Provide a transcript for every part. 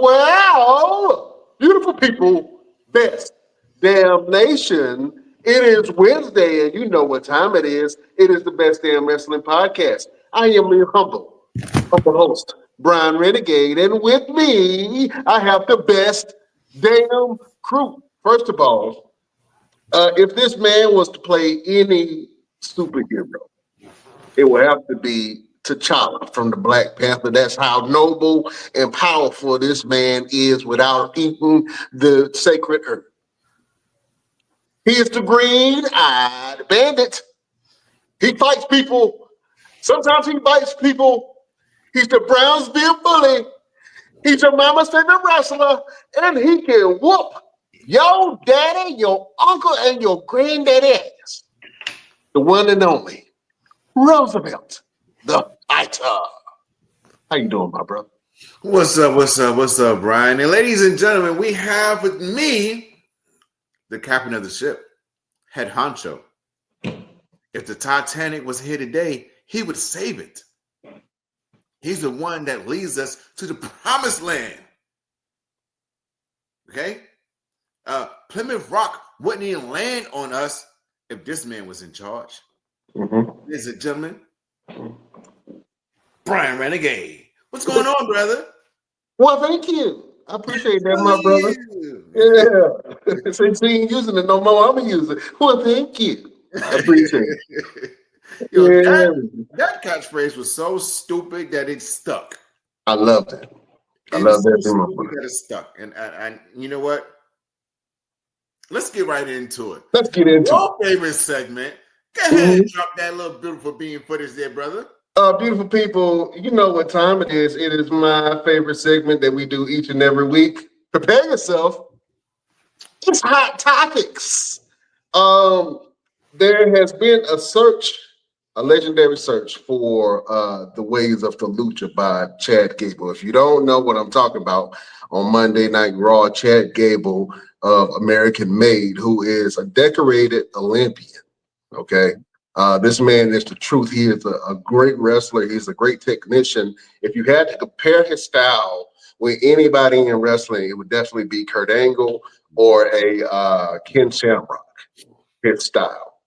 Well, beautiful people, best damn nation. It is Wednesday, and you know what time it is. It is the Best Damn Wrestling Podcast. I am your humble host, Brian Renegade, and with me, I have the best damn crew. First of all, if this man was to play any superhero, it will have to be T'Challa from the Black Panther. That's how noble and powerful this man is without eating the sacred earth. He is the green-eyed bandit. He fights people. Sometimes he bites people. He's the Brownsville bully. He's your mama said the wrestler, and he can whoop your daddy, your uncle, and your granddaddy ass. The one and only Roosevelt, the fighter. How you doing, my brother? What's up, Brian? And ladies and gentlemen, we have with me the captain of the ship, head honcho. If the Titanic was here today, he would save it. He's the one that leads us to the promised land. Okay? Plymouth Rock wouldn't even land on us if this man was in charge. Ladies and gentlemen, Brian Renegade. What's going on, brother? Well, thank you. I appreciate that, my brother. Yeah. Since you ain't using it no more, I'm going to use it. Well, thank you. I appreciate it. Yo, that catchphrase was so stupid that it stuck. I loved it. I love that. That it stuck. And you know what? Let's get right into it. Let's get into your favorite segment. Go ahead and drop that little beautiful bean footage there, brother. Beautiful people, you know what time it is. It is my favorite segment that we do each and every week. Prepare yourself. It's Hot Topics. There has been a legendary search for the ways of the Lucha by Chad Gable. If you don't know what I'm talking about, on Monday Night Raw, Chad Gable of American Made, who is a decorated Olympian, okay? This man is the truth. He is a great wrestler. He's a great technician. If you had to compare his style with anybody in wrestling, it would definitely be Kurt Angle or a Ken Shamrock, his style.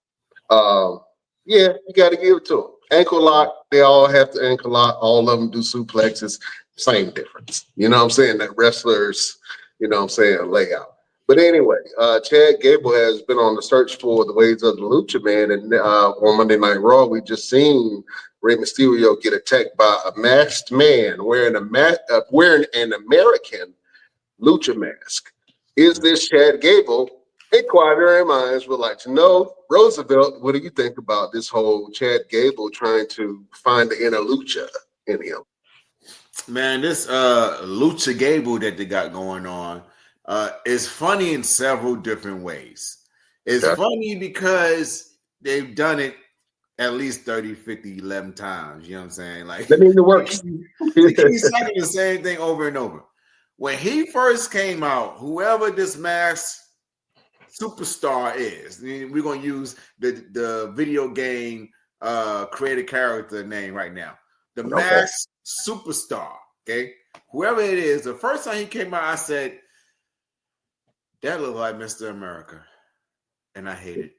Yeah, you got to give it to him. Ankle lock, they all have to ankle lock. All of them do suplexes. Same difference. You know what I'm saying? That wrestlers, you know what I'm saying, layout. But anyway, Chad Gable has been on the search for the ways of the Lucha Man. And on Monday Night Raw, we just seen Rey Mysterio get attacked by a masked man wearing an American Lucha mask. Is this Chad Gable? Inquiring minds would like to know. Roosevelt, what do you think about this whole Chad Gable trying to find the inner Lucha in him? Man, this Lucha Gable that they got going on is funny in several different ways. It's funny because they've done it at least 30, 50, 11 times. You know what I'm saying? Like, that means it works. They keep saying the same thing over and over. When he first came out, whoever this masked superstar is, we're going to use the video game creative character name right now. The masked superstar, okay? Whoever it is, the first time he came out, I said, that looked like Mr. America. And I hate it.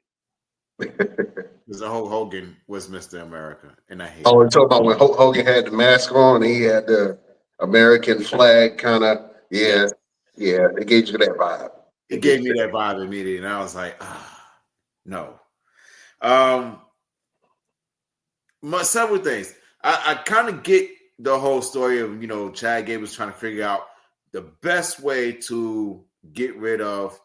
Because the Hulk Hogan was Mr. America. And I hate it. Oh, you're talking about when Hulk Hogan had the mask on and he had the American flag kind of, yeah, it gave you that vibe. It gave me that vibe immediately. And I was like, no. Several things. I kind of get the whole story of, you know, Chad Gable's trying to figure out the best way to get rid of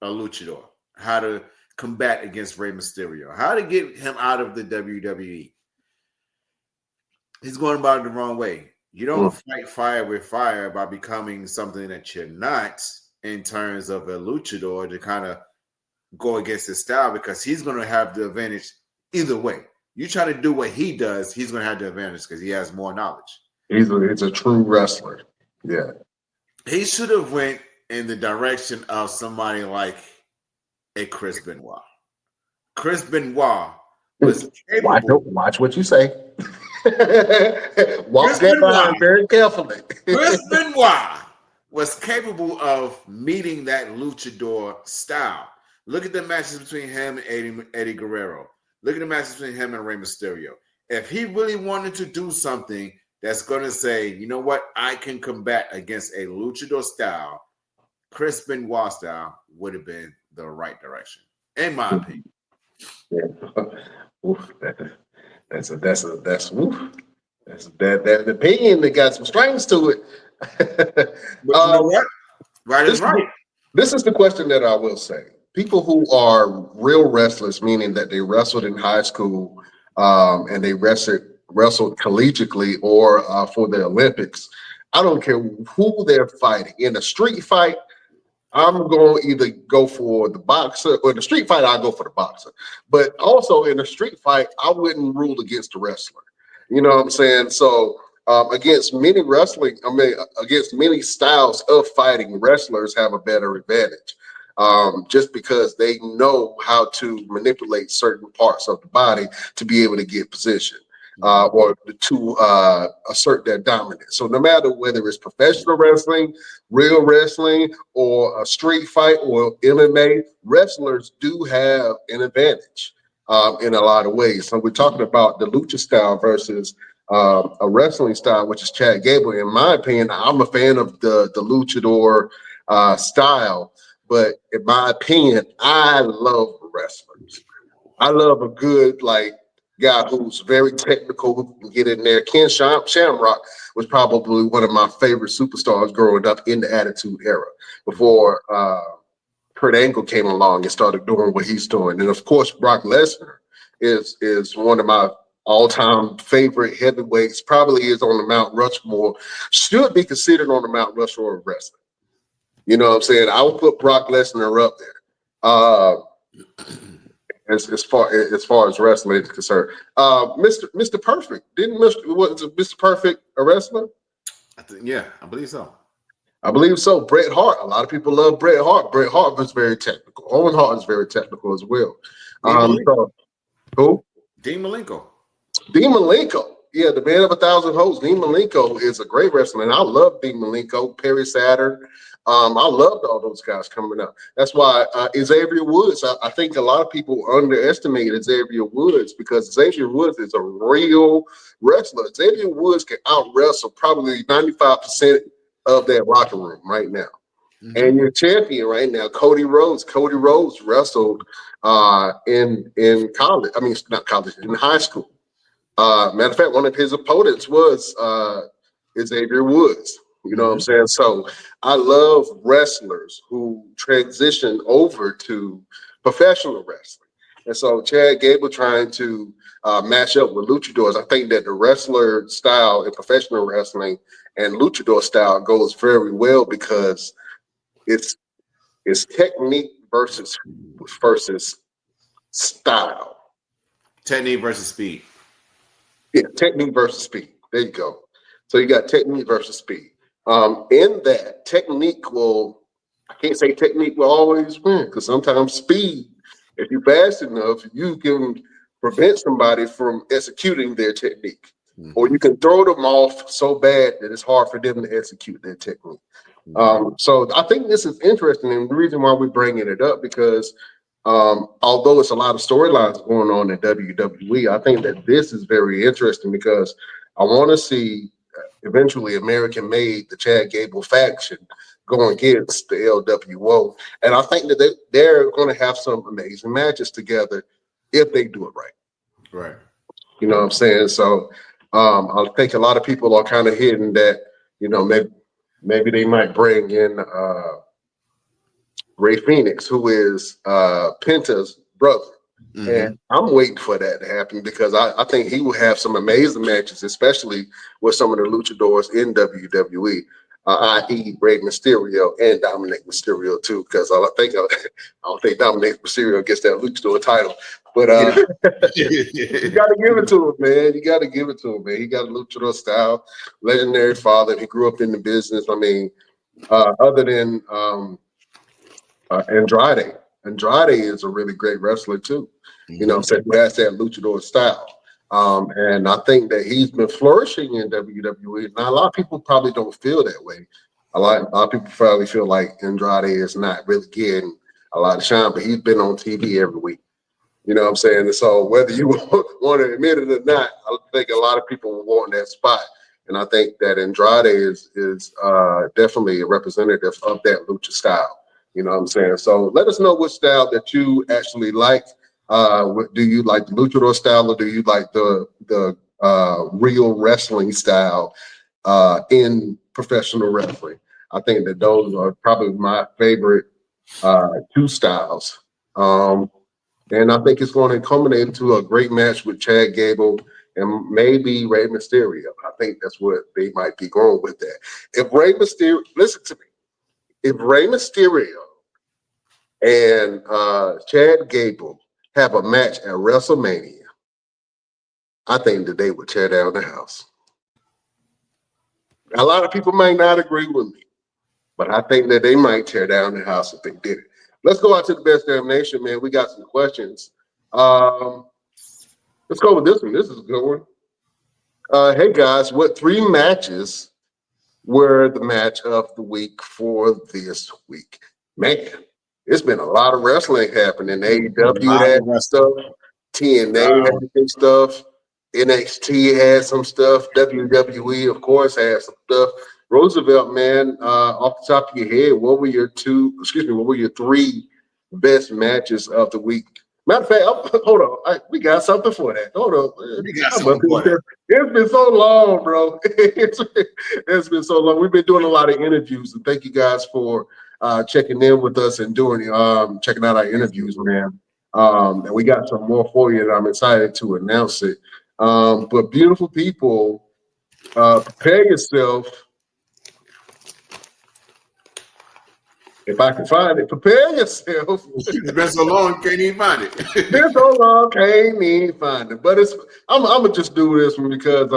a luchador, how to combat against Rey Mysterio, how to get him out of the WWE. He's going about it the wrong way. You don't fight fire with fire by becoming something that you're not in terms of a luchador to kind of go against his style, because he's going to have the advantage either way. You try to do what he does, he's going to have the advantage because he has more knowledge. It's a true wrestler. Yeah. He should have went in the direction of somebody like a Chris Benoit. Chris Benoit was capable. Watch what you say. Walk Chris that Benoit, line very carefully. Chris Benoit was capable of meeting that luchador style. Look at the matches between him and Eddie Guerrero. Look at the matches between him and Rey Mysterio. If he really wanted to do something that's going to say, you know what, I can combat against a luchador style, Chris Benoit style would have been the right direction, in my opinion. Yeah. Oof, that's that opinion that got some strings to it. But you know what? Right is right. This is the question that I will say. People who are real wrestlers, meaning that they wrestled in high school and they wrestled collegiately or for the Olympics. I don't care who they're fighting. In a street fight, I'm going to either go for the boxer or in the street fight, I'll go for the boxer. But also in a street fight, I wouldn't rule against the wrestler. You know what I'm saying? So against many styles of fighting, wrestlers have a better advantage. Just because they know how to manipulate certain parts of the body to be able to get position or to assert their dominance. So no matter whether it's professional wrestling, real wrestling, or a street fight or MMA, wrestlers do have an advantage in a lot of ways. So we're talking about the lucha style versus a wrestling style, which is Chad Gable. In my opinion, I'm a fan of the luchador style. But in my opinion, I love wrestlers. I love a good guy who's very technical, who can get in there. Ken Shamrock was probably one of my favorite superstars growing up in the Attitude Era before Kurt Angle came along and started doing what he's doing. And of course, Brock Lesnar is one of my all-time favorite heavyweights. Probably is on the Mount Rushmore. Should be considered on the Mount Rushmore of wrestling. You know what I'm saying? I would put Brock Lesnar up there. As far as wrestling is concerned. Mr. Perfect. Wasn't Mr. Perfect a wrestler? I believe so. I believe so. Bret Hart. A lot of people love Bret Hart. Bret Hart was very technical. Owen Hart is very technical as well. Who? Dean Malenko. Dean Malenko. Yeah, the man of 1,000 hosts. Dean Malenko is a great wrestler, and I love Dean Malenko, Perry Saturn. I loved all those guys coming up. That's why Xavier Woods, I think a lot of people underestimate Xavier Woods because Xavier Woods is a real wrestler. Xavier Woods can out-wrestle probably 95% of that locker room right now. Mm-hmm. And your champion right now, Cody Rhodes. Cody Rhodes wrestled in college. I mean, not college, in high school. Matter of fact, one of his opponents was Xavier Woods. You know what I'm saying? So I love wrestlers who transition over to professional wrestling. And so Chad Gable trying to match up with luchadors. I think that the wrestler style in professional wrestling and luchador style goes very well because it's technique versus style. Technique versus speed. Yeah, technique versus speed. There you go. So you got technique versus speed. In that, I can't say technique will always win because sometimes speed, if you're fast enough, you can prevent somebody from executing their technique. Mm-hmm. Or you can throw them off so bad that it's hard for them to execute their technique. Mm-hmm. So I think this is interesting, and the reason why we're bringing it up because although it's a lot of storylines going on in WWE, I think that this is very interesting because I want to see eventually American made the Chad Gable faction going against the LWO. And I think that they're going to have some amazing matches together if they do it right. Right. You know what I'm saying? So I think a lot of people are kind of hidden that, you know, maybe they might bring in Ray Phoenix, who is Penta's brother. Mm-hmm. And I'm waiting for that to happen because I think he will have some amazing matches, especially with some of the luchadors in WWE, i.e. Rey Mysterio and Dominic Mysterio too, because I don't think Dominic Mysterio gets that luchador title. But you got to give it to him, man. You got to give it to him, man. He got a luchador style, legendary father. He grew up in the business. I mean, other than Andrade. Andrade is a really great wrestler too. You know what I'm saying? Who has that luchador style. And I think that he's been flourishing in WWE. Now, a lot of people probably don't feel that way. A lot of people probably feel like Andrade is not really getting a lot of shine, but he's been on TV every week. You know what I'm saying? And so whether you want to admit it or not, I think a lot of people want that spot. And I think that Andrade is definitely a representative of that lucha style. You know what I'm saying? So let us know what style that you actually like. Do you like the luchador style, or do you like the real wrestling style in professional wrestling? I think that those are probably my favorite two styles. And I think it's going to culminate into a great match with Chad Gable and maybe Rey Mysterio. I think that's what they might be going with that. If Rey Mysterio, listen to me, if Rey Mysterio and Chad Gable have a match at WrestleMania, I think that they would tear down the house. A lot of people might not agree with me, but I think that they might tear down the house if they did it. Let's go out to the Best Damn Nation, man. We got some questions. Let's go with this one. This is a good one. Hey, guys, what 3 matches were the match of the week for this week? Man, it's been a lot of wrestling happening. AEW had some stuff. TNA had some stuff. NXT had some stuff. WWE, of course, had some stuff. Roosevelt, man, off the top of your head, what were your 3 best matches of the week? Matter of fact, hold on. We got something for that. Hold on. We got something for that. It's been so long, bro. It's been so long. We've been doing a lot of interviews, and thank you guys for checking in with us and doing checking out our interviews, man. And we got some more for you, and I'm excited to announce it. But beautiful people, prepare yourself. If I can find it, prepare yourself. It's been so long, can't even find it. It's been so long, can't even find it. But I'm gonna just do this one because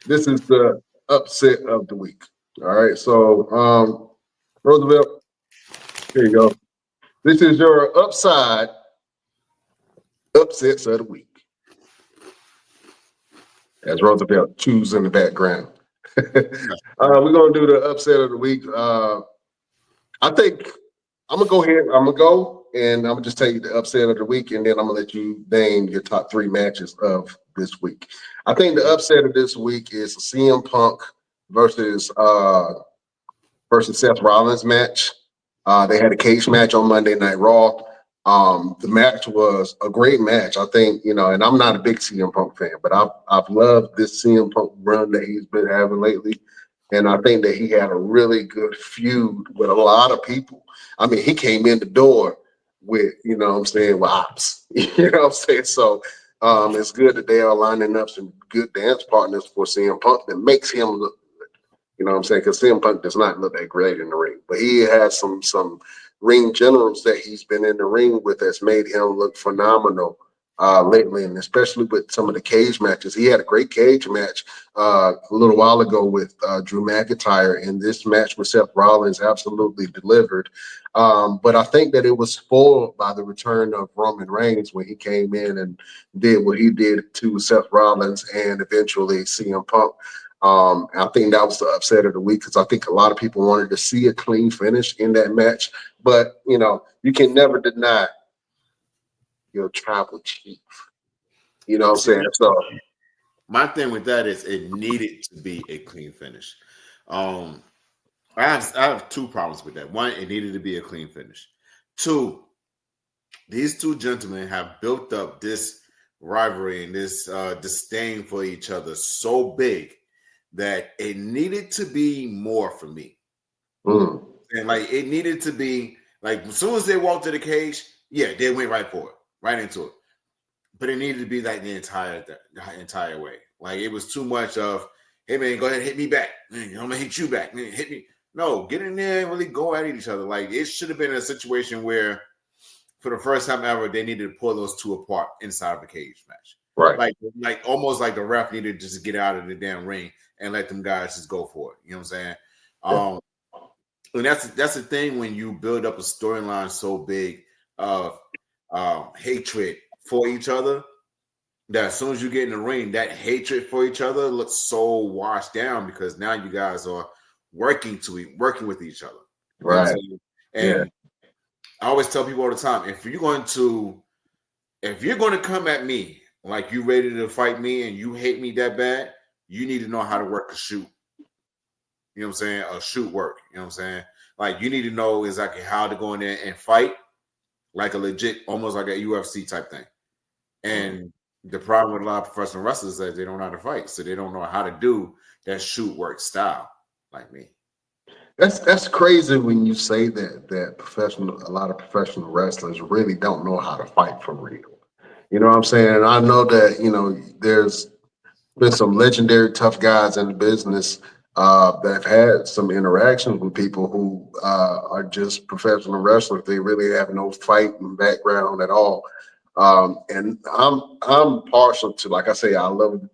this is the upset of the week. All right, so Roosevelt, here you go. This is your upsets of the week. As Roosevelt chews in the background. We're gonna do the upset of the week. I think I'm gonna go ahead. I'm gonna go and I'm gonna just tell you the upset of the week, and then I'm gonna let you name your top 3 matches of this week. I think the upset of this week is CM Punk versus Seth Rollins match. They had a cage match on Monday Night Raw. The match was a great match. I think, and I'm not a big CM Punk fan, but I've loved this CM Punk run that he's been having lately. And I think that he had a really good feud with a lot of people. I mean, he came in the door with, with ops. You know what I'm saying? So it's good that they are lining up some good dance partners for CM Punk that makes him look good. You know what I'm saying? Because CM Punk does not look that great in the ring. But he has some ring generals that he's been in the ring with that's made him look phenomenal lately, and especially with some of the cage matches. He had a great cage match a little while ago with Drew McIntyre, and this match with Seth Rollins absolutely delivered. But I think that it was spoiled by the return of Roman Reigns when he came in and did what he did to Seth Rollins and eventually CM Punk. I think that was the upset of the week because I think a lot of people wanted to see a clean finish in that match. But, you can never deny your tribal chief. You know what I'm saying? So my thing with that is it needed to be a clean finish. I have 2 problems with that. 1, it needed to be a clean finish. 2, these 2 gentlemen have built up this rivalry and this disdain for each other so big that it needed to be more for me. And it needed to be as soon as they walked to the cage, they went right for it, right into it. But it needed to be the entire way. It was too much of, hey man, go ahead and hit me back. I'm gonna hit you back. Hit me. No, get in there and really go at each other. It should have been a situation where, for the first time ever, they needed to pull those 2 apart inside of the cage match. Right. Almost like the ref needed to just get out of the damn ring and let them guys just go for it. You know what I'm saying? And that's the thing when you build up a storyline so big of hatred for each other that as soon as you get in the ring, that hatred for each other looks so washed down because now you guys are working with each other. You know what I'm Right. saying? And I always tell people all the time, if you're going to come at me like you ready to fight me and you hate me that bad, you need to know how to work a shoot. You know what I'm saying? A shoot work. You know what I'm saying? Like you need to know exactly how to go in there and fight like a legit, almost like a UFC type thing. And the problem with a lot of professional wrestlers is that they don't know how to fight. So they don't know how to do that shoot work style like me. That's crazy when you say that a lot of professional wrestlers really don't know how to fight for real. You know what I'm saying? And I know that, there's been some legendary tough guys in the business that have had some interactions with people who are just professional wrestlers. They really have no fighting background at all. And I'm partial to, like I say, I love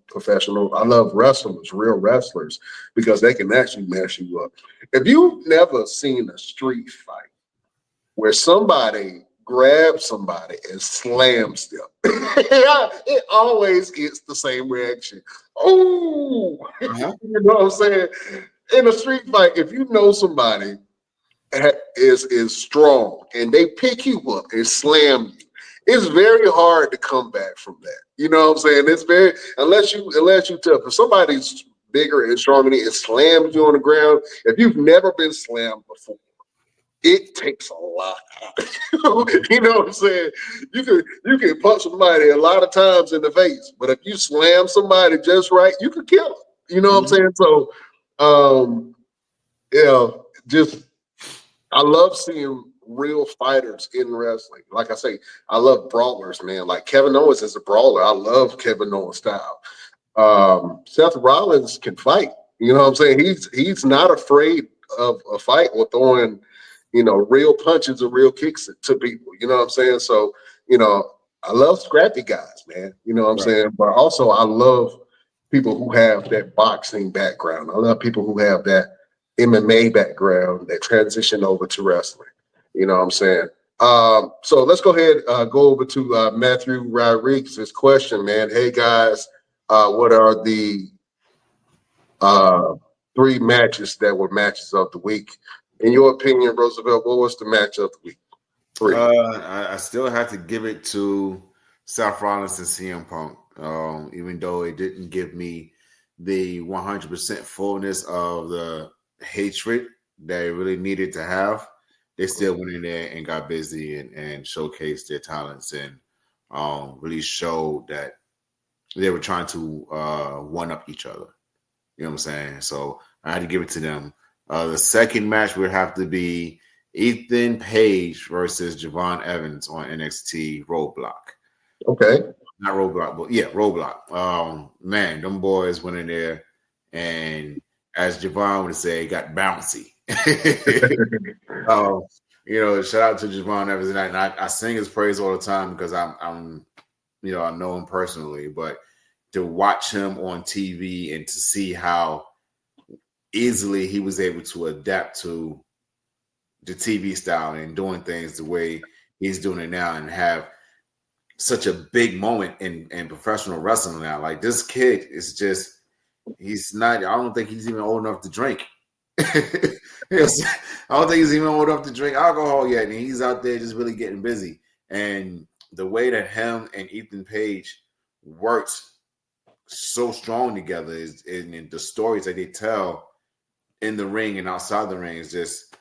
wrestlers, real wrestlers, because they can actually mess you up. If you've never seen a street fight where somebody grabs somebody and slams them, it always gets the same reaction. Oh, Uh-huh. you know what I'm saying? In a street fight, if you know somebody is strong and they pick you up and slam you, it's very hard to come back from that. You know what I'm saying? It's very unless you tough. If somebody's bigger and stronger than you and slams you on the ground, if you've never been slammed before, it takes a lot out. You know what I'm saying? You can punch somebody a lot of times in the face, but if you slam somebody just right, you could kill them. You know what I'm saying? So, just I love seeing real fighters in wrestling. Like I say, I love brawlers, man. Like Kevin Owens is a brawler. I love Kevin Owens style. Seth Rollins can fight. You know what I'm saying? He's not afraid of a fight or throwing, real punches or real kicks to people. You know what I'm saying? So, I love scrappy guys, man. You know what I'm saying? But also I love people who have that boxing background. I love people who have that MMA background that transition over to wrestling. You know what I'm saying? So let's go ahead, go over to Matthew Rodriguez's question, man. Hey guys, what are the 3 matches that were matches of the week? In your opinion, Roosevelt, what was the match of the week? 3. I still have to give it to Seth Rollins and CM Punk, even though it didn't give me the 100% fullness of the hatred that it really needed to have. They still went in there and got busy and showcased their talents and really showed that they were trying to one up each other. You know what I'm saying? So I had to give it to them. The second match would have to be Ethan Page versus Javon Evans on NXT Roadblock. Okay. Not Roadblock, but yeah, Roadblock. Man, them boys went in there and, as Javon would say, got bouncy. Shout out to Javon Evans, and I sing his praise all the time because I'm I know him personally, but to watch him on TV and to see how easily he was able to adapt to the TV style and doing things the way he's doing it now and have such a big moment in professional wrestling now. Like, this kid is just, I don't think he's even old enough to drink. I don't think he's even old enough to drink alcohol yet. And he's out there just really getting busy. And the way that him and Ethan Page worked so strong together is in the stories that they tell in the ring and outside the ring is just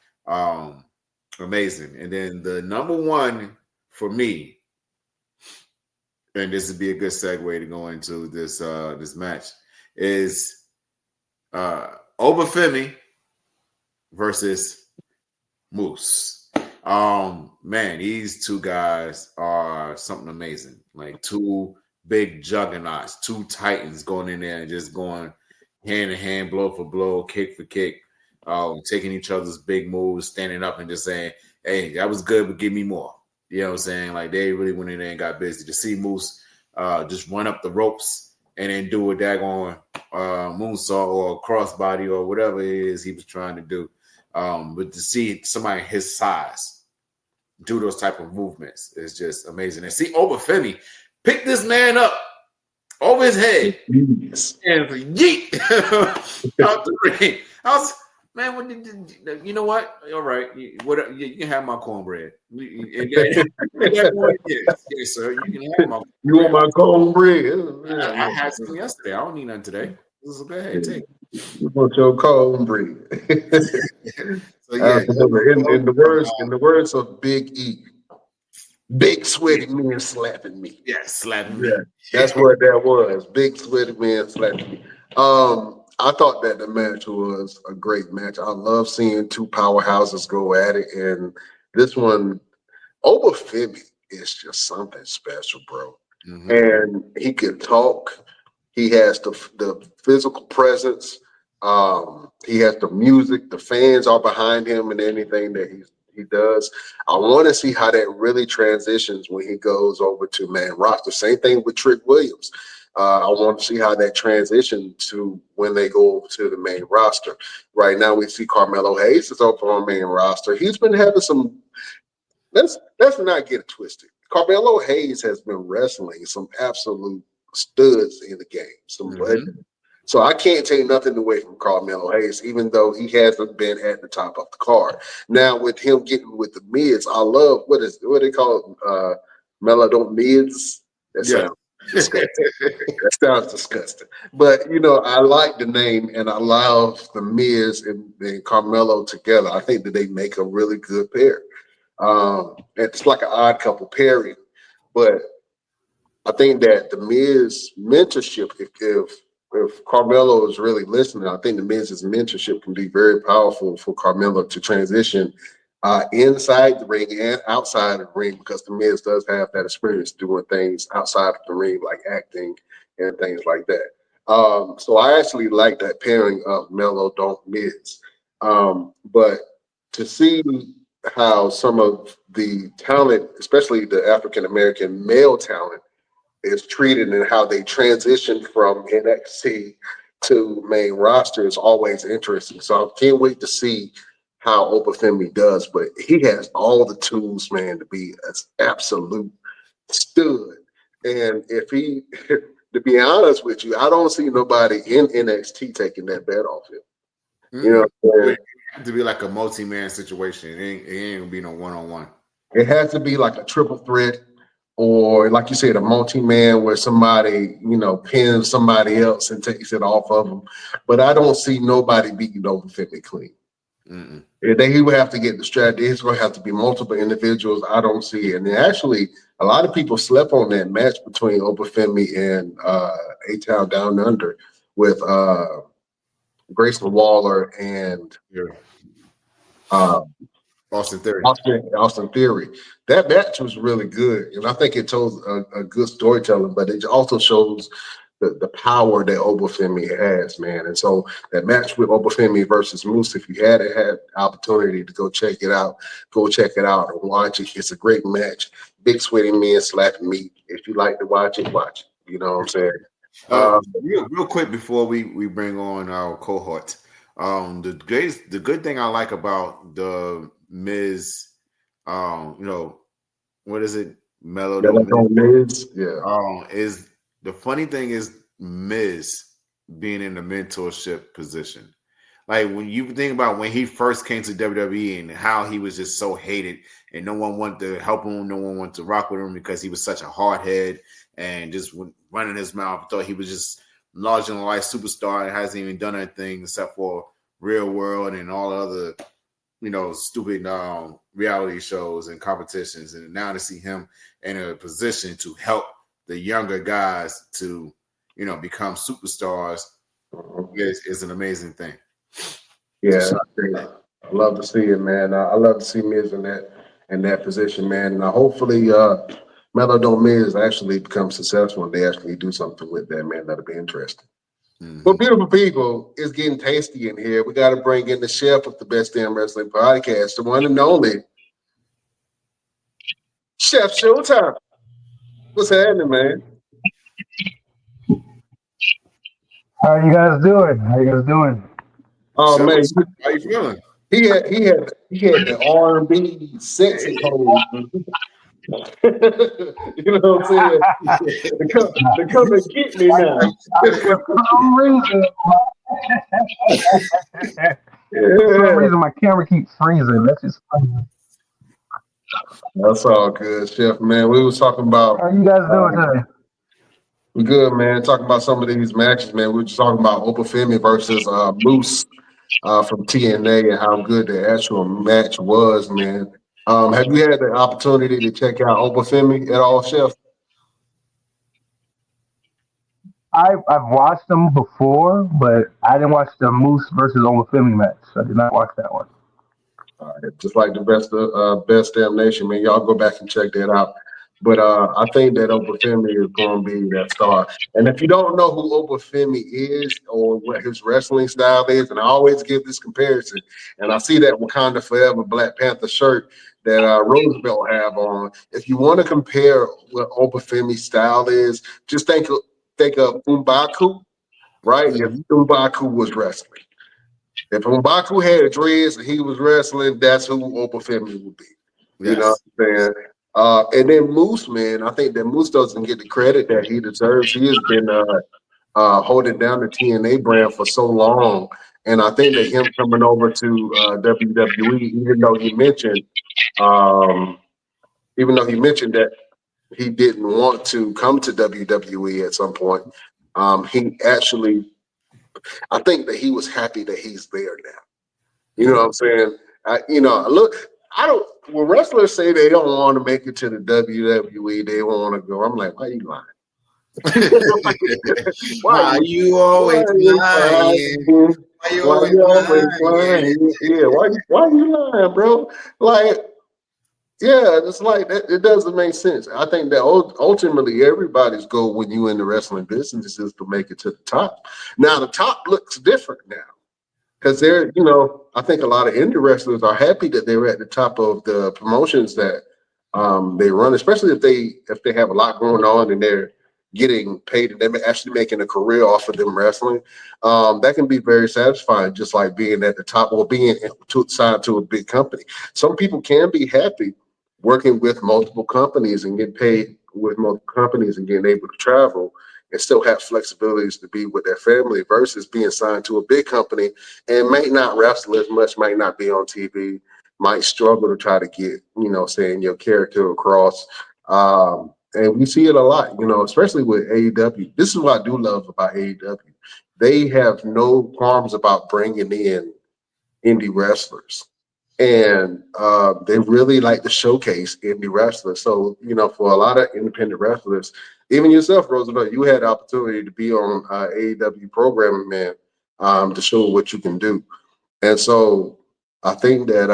amazing. And then the number one for me, and this would be a good segue to go into this match, is Obafemi versus Moose. Man, these two guys are something amazing. Like, two big juggernauts, two titans going in there and just going hand in hand, blow for blow, kick for kick, taking each other's big moves, standing up and just saying, hey, that was good, but give me more. You know what I'm saying? Like, they really went in there and got busy. To see Moose just run up the ropes and then do a daggone moonsault or crossbody or whatever it is he was trying to do. But to see somebody his size do those type of movements is just amazing. And see Obafemi pick this man up over his head Yes. and yeet out the ring. I was, man, what did you know what? All right, what you can have my cornbread. Yes, sir. You can have my cornbread. You want my cornbread? I had some yesterday. I don't need none today. Go ahead, take it. You want your cornbread? So yeah, in the words of Big E, big sweaty men slapping me. Yeah, slapping me. Yeah, that's what that was. Big sweaty men slapping me. I thought that the match was a great match. I love seeing two powerhouses go at it, and this one, Obafemi is just something special, bro. Mm-hmm. And he can talk. He has the physical presence. He has the music. The fans are behind him and anything that he does. I want to see how that really transitions when he goes over to main roster. Same thing with Trick Williams. I want to see how that transition to when they go over to the main roster. Right now, we see Carmelo Hayes is over on main roster. He's been having some. Let's not get it twisted. Carmelo Hayes has been wrestling some absolute studs in the game. Some legends. So I can't take nothing away from Carmelo Hayes, even though he hasn't been at the top of the card. Now with him getting with the mids, I love what they call it? Melodon mids. That sounds disgusting. That sounds disgusting. But I like the name and I love the Miz and Carmelo together. I think that they make a really good pair. It's like an odd couple pairing, but I think that the Miz mentorship, if Carmelo is really listening, I think the Miz's mentorship can be very powerful for Carmelo to transition inside the ring and outside of the ring, because the Miz does have that experience doing things outside of the ring, like acting and things like that. So I actually like that pairing of Melo Don't Miz. But to see how some of the talent, especially the African-American male talent, is treated and how they transition from NXT to main roster is always interesting. So I can't wait to see how Obafemi does, but he has all the tools, man, to be an absolute stud. And if he, to be honest with you, I don't see nobody in NXT taking that bet off him. You know what I'm saying? It has to be like a multi-man situation. It ain't gonna be no one-on-one. It has to be like a triple threat, or like you said, a multi-man where somebody, pins somebody else and takes it off of them. But I don't see nobody beating Obafemi clean. Then he would have to get the strategy. It's going to have to be multiple individuals. I don't see it. And actually, a lot of people slept on that match between Obafemi and A-Town Down Under with Grayson Waller and Austin Theory. Austin Theory. That match was really good, and I think it tells a good storytelling, but it also shows the power that Obafemi has, man. And so that match with Obafemi versus Moose, if you had opportunity to go check it out and watch it. It's a great match. Big sweaty men slapping meat. If you like to watch it, watch it. You know what I'm saying? Real quick before we bring on our cohort, the good thing I like about the Miz, what is it? Miz, yeah. Is the funny thing is Miz being in the mentorship position. Like when you think about when he first came to WWE and how he was just so hated and no one wanted to help him, no one wanted to rock with him because he was such a hardhead and just running his mouth. Thought he was just larger than life superstar and hasn't even done anything except for Real World and all other, stupid reality shows and competitions. And now to see him in a position to help the younger guys to, become superstars is an amazing thing. Yeah, I love to see it, man. I love to see Miz in that position, man. And hopefully, Melodon Miz actually becomes successful and they actually do something with that, man. That'll be interesting. But beautiful people, it's getting tasty in here. We got to bring in the chef of the Best Damn Wrestling Podcast, the one and only Chef Showtime. What's happening, man? How are you guys doing? Oh, Chef, man. how you feeling? he had the R&B sexy pose. You know what I'm saying? To come and get me now. For some reason, Yeah, my camera keeps freezing. That's just funny. that's all good, Chef. Man, we was talking about. How you guys doing today? We good, man. Talking about some of these matches, man. We were just talking about Obafemi versus Moose from TNA and how good the actual match was, man. Have you had the opportunity to check out Obafemi at all, Chef? I've watched them before, but I didn't watch the Moose versus Olafemi match. I did not watch that one. All right, just like the best damn nation, man. Y'all go back and check that out. But I think that Obafemi is going to be that star. And if you don't know who Obafemi is or what his wrestling style is, and I always give this comparison, and I see that Wakanda Forever Black Panther shirt that Roosevelt have on. If you want to compare what Obafemi's style is, just think of Umbaku, right? If Umbaku was wrestling. If M'Baku had dreads and he was wrestling, that's who Obafemi would be. You know what I'm saying? And then Moose, man, I think that Moose doesn't get the credit that he deserves. He has been holding down the TNA brand for so long. And I think that him coming over to WWE, even though he mentioned that he didn't want to come to WWE at some point, he actually, I think that he was happy that he's there now. You know what I'm saying? When wrestlers say they don't want to make it to the WWE, they want to go. I'm like, why are you lying? Why you always lying? Why you always lying? Yeah, why are you lying, bro? Like, yeah, it's like that. It doesn't make sense. I think that ultimately everybody's goal when you in the wrestling business is to make it to the top. Now the top looks different now. Because I think a lot of indie wrestlers are happy that they're at the top of the promotions that they run, especially if they have a lot going on and they're getting paid and they're actually making a career off of them wrestling. That can be very satisfying, just like being at the top or being signed to a big company. Some people can be happy working with multiple companies and get paid with multiple companies and getting able to travel and still have flexibilities to be with their family versus being signed to a big company and might not wrestle as much, might not be on TV, might struggle to try to get, saying your character across. And we see it a lot, especially with AEW. This is what I do love about AEW. They have no qualms about bringing in indie wrestlers. And they really like to showcase indie wrestlers. So, for a lot of independent wrestlers, even yourself, Roosevelt, you had the opportunity to be on AEW programming, man, to show what you can do. And so I think that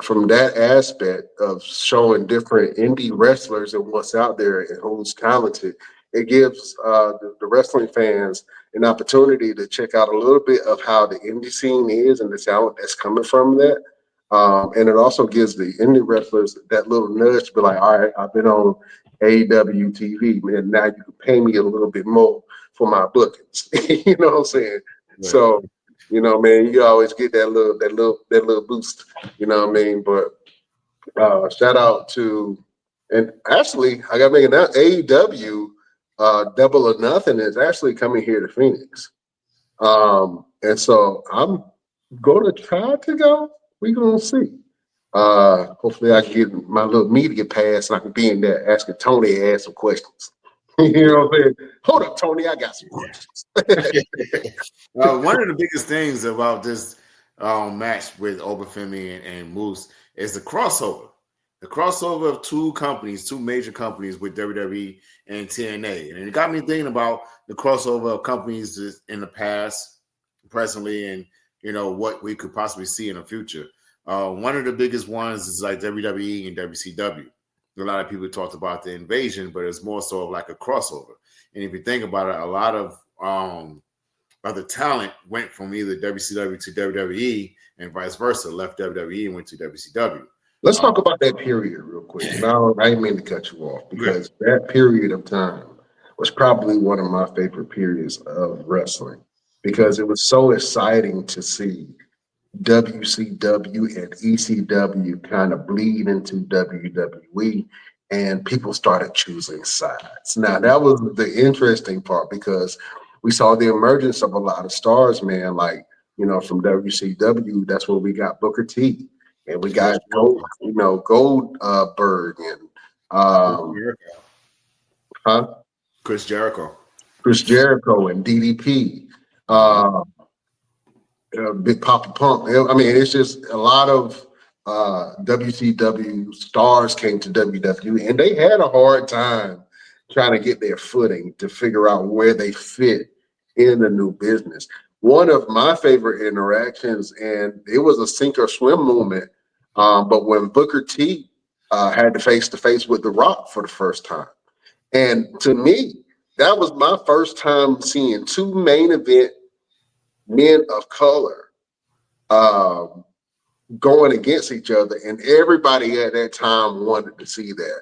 from that aspect of showing different indie wrestlers and what's out there and who's talented, it gives the wrestling fans an opportunity to check out a little bit of how the indie scene is and the talent that's coming from that. And it also gives the indie wrestlers that little nudge to be like, all right, I've been on AEW TV, man. Now you can pay me a little bit more for my bookings. You know what I'm saying? Right. So, man, you always get that little boost. You know what I mean? But shout out to, and actually, I got to make it out. AEW Double or Nothing is actually coming here to Phoenix. And so I'm going to try to go. We're going to see. Hopefully I can get my little media pass and I can be in there asking Tony to ask some questions. You know what I'm saying? Hold up, Tony, I got some questions. One of the biggest things about this match with Obafemi and Moose is the crossover. The crossover of two major companies with WWE and TNA. And it got me thinking about the crossover of companies in the past, presently, and, what we could possibly see in the future. One of the biggest ones is like WWE and WCW. A lot of people talked about the invasion, but it's more so of like a crossover. And if you think about it, a lot of the talent went from either WCW to WWE and vice versa, left WWE and went to WCW. Let's talk about that period real quick. Now, I didn't mean to cut you off because that period of time was probably one of my favorite periods of wrestling because it was so exciting to see WCW and ECW kind of bleed into WWE, and people started choosing sides. Now, that was the interesting part because we saw the emergence of a lot of stars, man, like, from WCW. That's where we got Booker T, and we got Goldberg and Chris Jericho. Chris Jericho and DDP. Big Papa Pump. I mean, it's just a lot of WCW stars came to WWE, and they had a hard time trying to get their footing to figure out where they fit in the new business. One of my favorite interactions, and it was a sink or swim moment, but when Booker T had to face with The Rock for the first time. And to me, that was my first time seeing two main event men of color going against each other, and everybody at that time wanted to see that.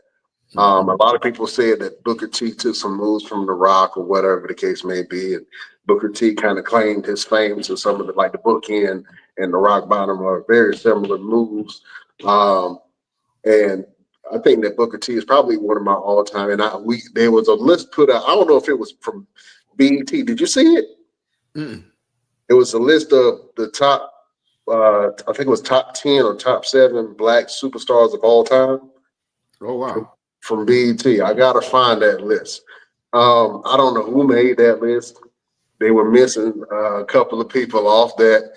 A lot of people said that Booker T took some moves from The Rock or whatever the case may be, and Booker T kind of claimed his fame to some of the, like the bookend and the rock bottom are very similar moves. And I think that Booker T is probably one of my all-time. And there was a list put out. I don't know if it was from BET. Did you see it? Mm. It was a list of the top. I think it was top 10 or top 7 black superstars of all time. Oh wow! From BET. I gotta find that list. I don't know who made that list. They were missing a couple of people off that.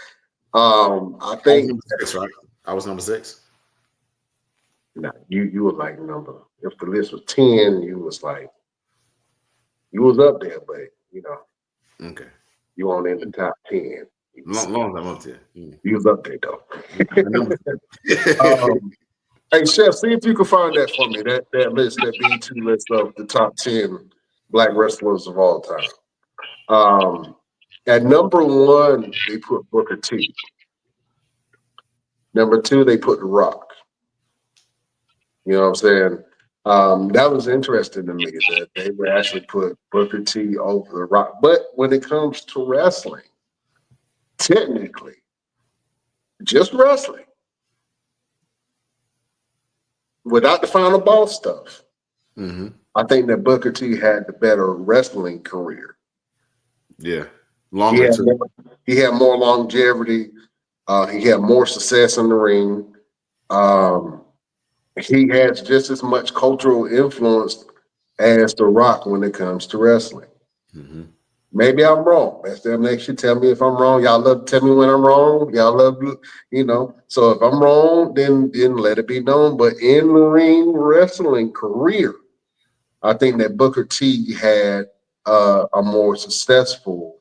I think number 6, right? I was number 6. No, you were like number. If the list was 10, you was up there, but okay, you weren't in the top 10. Long time up there. You was up there though. Hey Chef, see if you can find that for me. That list, that BT list of the top 10 black wrestlers of all time. At number 1, they put Booker T. Number 2, they put The Rock. You know what I'm saying? That was interesting to me that they would actually put Booker T over The Rock. But when it comes to wrestling, technically, just wrestling, without the final boss stuff, I think that Booker T had the better wrestling career. Yeah, longer too. He had more longevity. He had more success in the ring. He has just as much cultural influence as The Rock when it comes to wrestling. Maybe I'm wrong. That's them next year. Tell me if I'm wrong. Y'all love to tell me when I'm wrong. Y'all love, So if I'm wrong, then let it be known. But in the ring wrestling career, I think that Booker T had a more successful.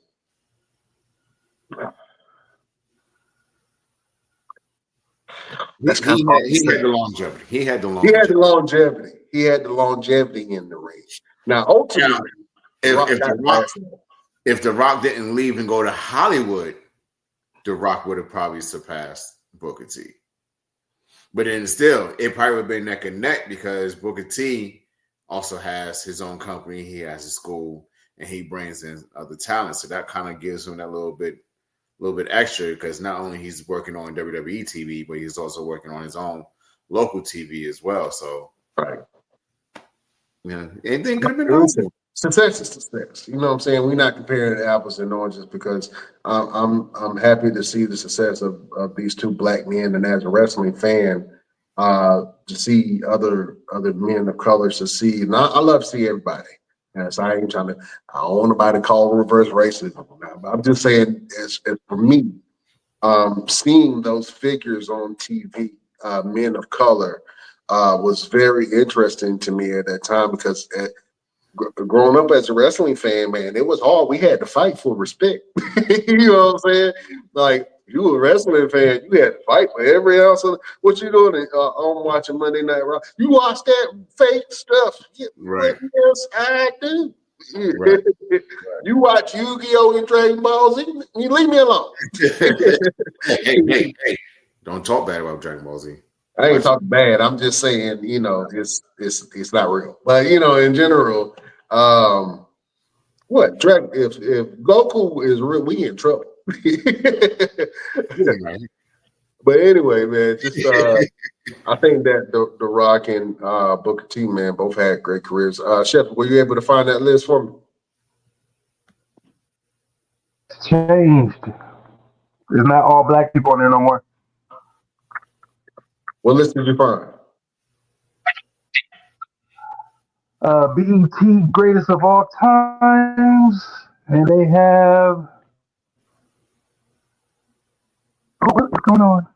He had the longevity. He had the longevity in the ring. Now, ultimately, if The Rock didn't leave and go to Hollywood, The Rock would have probably surpassed Booker T. But then still, it probably would have been neck and neck because Booker T also has his own company. He has his school, and he brings in other talent. So that kind of gives him that little bit extra because not only he's working on WWE TV, but he's also working on his own local TV as well. So, anything could have been awesome. Success is success. You know what I'm saying? We're not comparing apples and oranges because I'm happy to see the success of these two black men, and as a wrestling fan, to see other men of color succeed. And I love to see everybody. And so I don't want nobody to call reverse racism. I'm just saying, as for me, seeing those figures on TV, men of color, was very interesting to me at that time because growing up as a wrestling fan, man, it was hard. We had to fight for respect. You know what I'm saying? Like, you were a wrestling fan, you had to fight for every ounce of what you doing on watching Monday Night Raw. You watch that fake stuff. Right. What else I do? Right. You watch Yu-Gi-Oh! And Dragon Ball Z, you leave me alone. Hey. Don't talk bad about Dragon Ball Z. I ain't talking bad. I'm just saying, it's not real. But in general, if Goku is real, we in trouble. But anyway, man, just I think that the Rock and Booker T, man, both had great careers. Shep, were you able to find that list for me? It's changed. There's not all black people on there no more. What list did you find? BET greatest of all times, and they have. Oh, what's going on?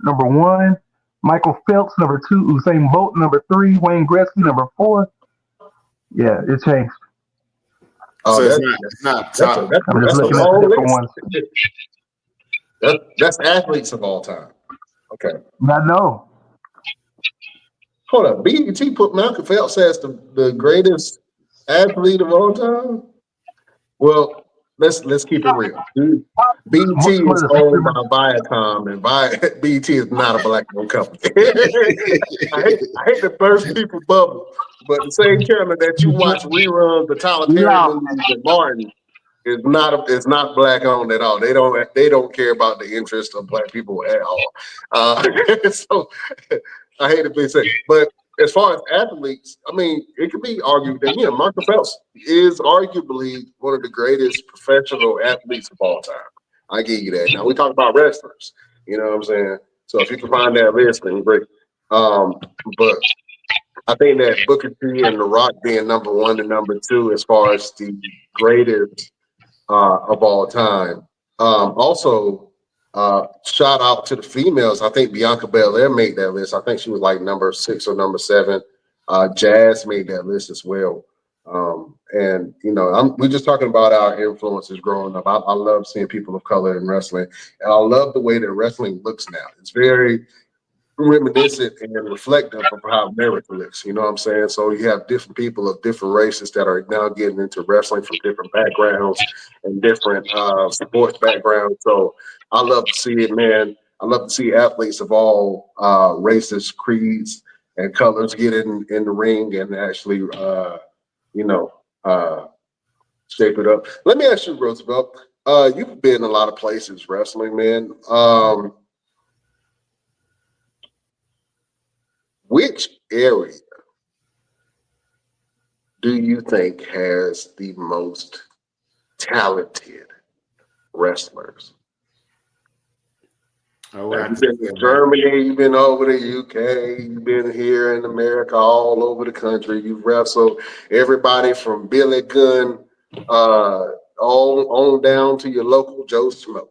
Number 1, Michael Phelps. Number 2, Usain Bolt. Number 3, Wayne Gretzky. Number 4. Yeah, it changed. Oh, so it's not top. I'm just that's a looking at the long different list. ones. That's athletes of all time. Okay. I know. Hold up. BET put Michael Phelps as the greatest athlete of all time. Well, let's keep it real. BET is owned by Viacom, and BET is not a black-owned company. I hate to burst people's bubble, but the same channel that you watch reruns of Tyler Perry movies and Martin is not black-owned at all. They don't care about the interests of black people at all. So I hate to be said, but as far as athletes, I mean, it could be argued that Michael Phelps is arguably one of the greatest professional athletes of all time. I give you that. Now we talk about wrestlers, you know what I'm saying? So if you can find that list, then great. But I think that Booker T and The Rock being number 1 and number 2 as far as the greatest of all time. Also, shout out to the females. I think Bianca Belair made that list. I think she was like number 6 or number 7. Jazz made that list as well. And we're just talking about our influences growing up. I love seeing people of color in wrestling, and I love the way that wrestling looks now. It's very reminiscent and reflective of how America looks. You know what I'm saying? So you have different people of different races that are now getting into wrestling from different backgrounds and different sports backgrounds. So I love to see it, man. I love to see athletes of all races, creeds, and colors get in the ring and actually, shape it up. Let me ask you, Roosevelt. You've been a lot of places wrestling, man. Which area do you think has the most talented wrestlers? You've been in Germany, you've been over the UK, you've been here in America, all over the country. You've wrestled everybody from Billy Gunn on down to your local Joe Schmo.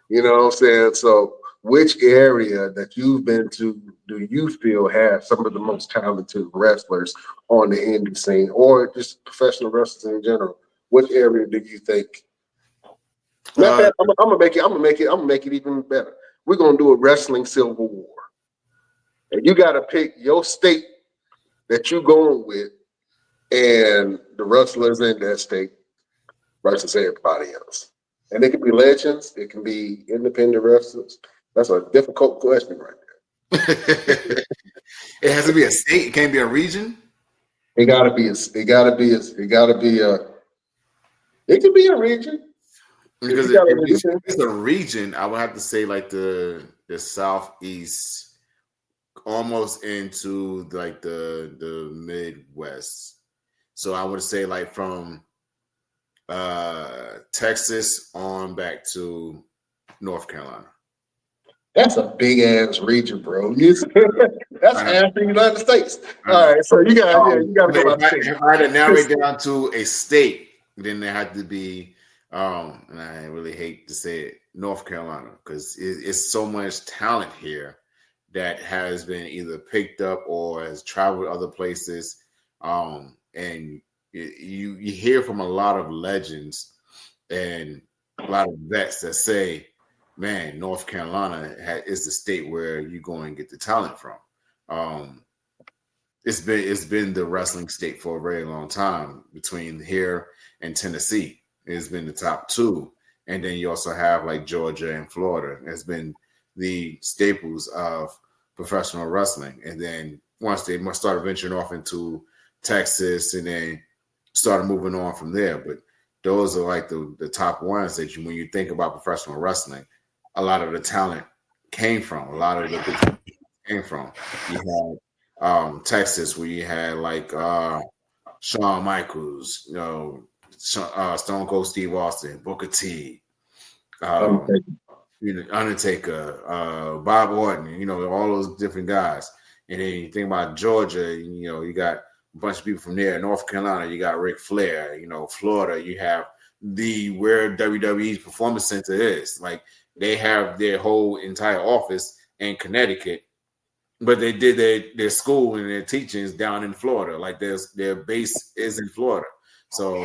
You know what I'm saying? So which area that you've been to do you feel has some of the most talented wrestlers on the indie scene or just professional wrestlers in general? Which area do you think? I'm gonna make it even better. We're gonna do a wrestling civil war. And you gotta pick your state that you're going with and the wrestlers in that state versus everybody else. And it can be legends, it can be independent wrestlers. That's a difficult question right there. It has to be a state. It can't be a region. It can be a region. Because if it's a region, I would have to say like the southeast, almost into like the Midwest. So I would say like from Texas on back to North Carolina. That's a big ass region, bro. That's half the United States. All right, so you got to go out the state. If I had to narrow it down to a state, then there had to be, and I really hate to say it, North Carolina, because it's so much talent here that has been either picked up or has traveled other places, and you hear from a lot of legends and a lot of vets that say, man, North Carolina is the state where you go and get the talent from. It's been the wrestling state for a very long time. Between here and Tennessee, it's been the top 2, and then you also have like Georgia and Florida. It's been the staples of professional wrestling. And then once they started venturing off into Texas, and then started moving on from there. But those are like the top ones that when you think about professional wrestling. a lot of the talent came from. A lot of the good talent came from. You had Texas, where you had like Shawn Michaels, Stone Cold Steve Austin, Booker T, Undertaker, Bob Orton, all those different guys. And then you think about Georgia, you got a bunch of people from there. North Carolina, you got Ric Flair. Florida, you have where WWE's Performance Center is. Like, they have their whole entire office in Connecticut, but they did their school and their teachings down in Florida. Like, their base is in Florida. So,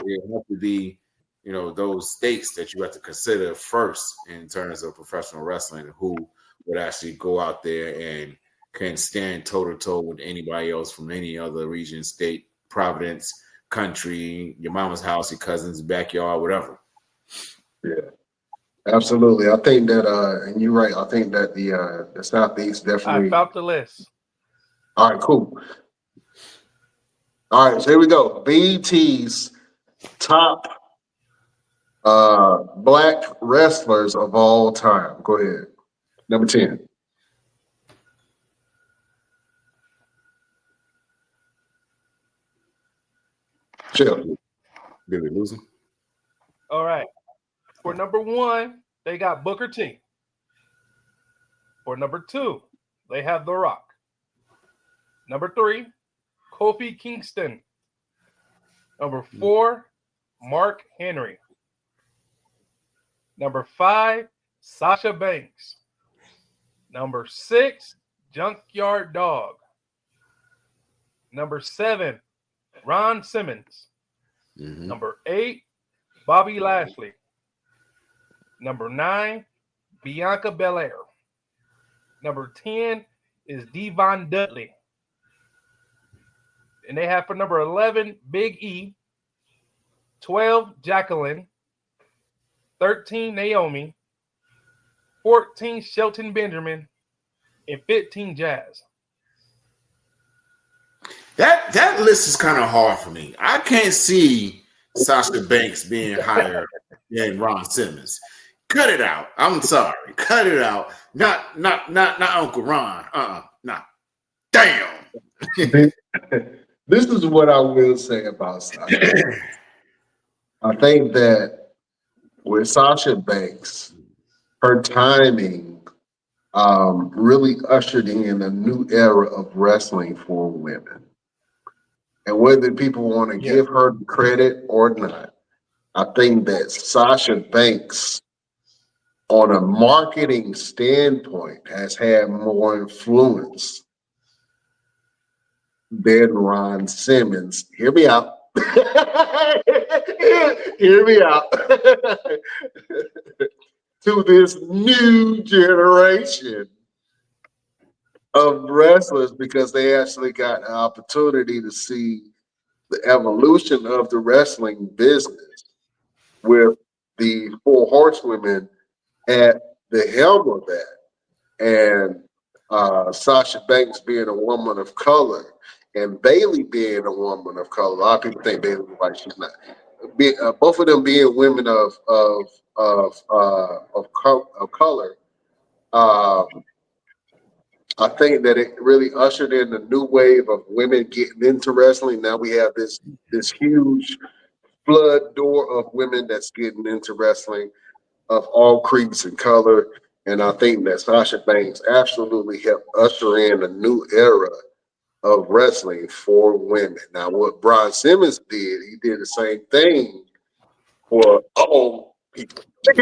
it has to be, those states that you have to consider first in terms of professional wrestling, who would actually go out there and can stand toe-to-toe with anybody else from any other region, state, province, country, your mama's house, your cousin's backyard, whatever. Yeah, absolutely. I think that, and you're right. I think that the Southeast definitely. I found the list. All right, cool. All right, so here we go. BT's top black wrestlers of all time. Go ahead. Number 10. Chill. Did we lose him? All right. For number 1, they got Booker T. For number 2, they have The Rock. Number 3, Kofi Kingston. Number 4, Mark Henry. Number 5, Sasha Banks. Number 6, Junkyard Dog. Number 7, Ron Simmons. Mm-hmm. Number 8, Bobby Lashley. Number 9, Bianca Belair. Number 10 is Devon Dudley. And they have for number 11, Big E. 12, Jacqueline. 13, Naomi. 14, Shelton Benjamin. And 15, Jazz. That list is kind of hard for me. I can't see Sasha Banks being higher than Ron Simmons. Cut it out. I'm sorry. Cut it out. Not Uncle Ron. Nah. Damn. This is what I will say about Sasha. I think that with Sasha Banks, her timing really ushered in a new era of wrestling for women. And whether people want to give her credit or not, I think that Sasha Banks, on a marketing standpoint, has had more influence than Ron Simmons. Hear me out. Hear me out. To this new generation of wrestlers, because they actually got an opportunity to see the evolution of the wrestling business with the Four Horsewomen at the helm of that. And Sasha Banks being a woman of color and Bayley being a woman of color. A lot of people think Bayley is white. She's not. Both of them being women of color. I think that it really ushered in a new wave of women getting into wrestling. Now we have this huge flood door of women that's getting into wrestling of all creeds and color. And I think that Sasha Banks absolutely helped usher in a new era of wrestling for women. Now, what Brian Simmons did, he did the same thing for all people. You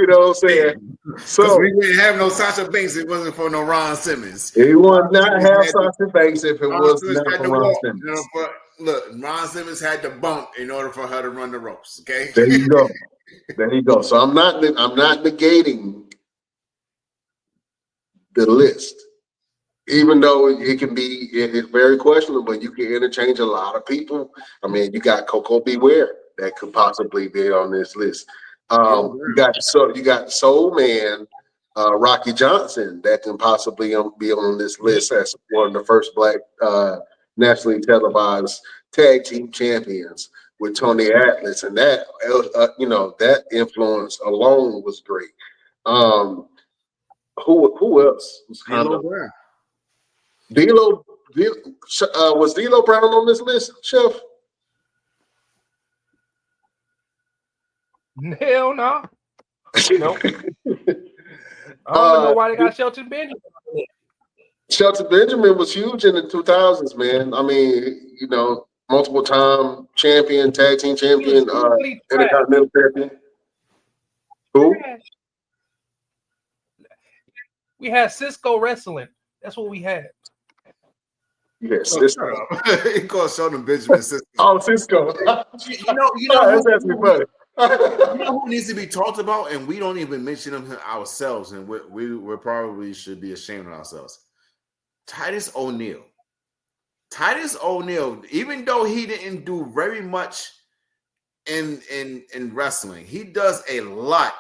know what I'm saying? So we didn't have no Sasha Banks. It wasn't for no Ron Simmons. He would not have Sasha Banks if it was not for Ron Simmons. Look, Ron Simmons had to bump in order for her to run the ropes. Okay, there you go. There you go. So I'm not negating the list, even though it can be it's very questionable. But you can interchange a lot of people. I mean, you got Coco Beware that could possibly be on this list. You got Soul Man, Rocky Johnson that can possibly be on this list as one of the first black nationally televised tag team champions with Tony Atlas, and that that influence alone was great. Um, who else was kind D'Lo of Brown. D'Lo? Was D'Lo Brown on this list, Chef? Hell no. Nope. I don't even know why they got Shelton Benjamin. Shelton Benjamin was huge in the 2000s, man. I mean, you know, multiple time champion, tag team champion, Really intercontinental champion. Who? trash. We had Cisco wrestling. That's what we had. Yes, Oh, Cisco. shut up. He called Sheldon Benjamin Cisco. Oh, Cisco. You know That's actually funny. you know who needs to be talked about, and we don't even mention him ourselves, and we probably should be ashamed of ourselves. Titus O'Neil. Titus O'Neil, even though he didn't do very much in wrestling, he does a lot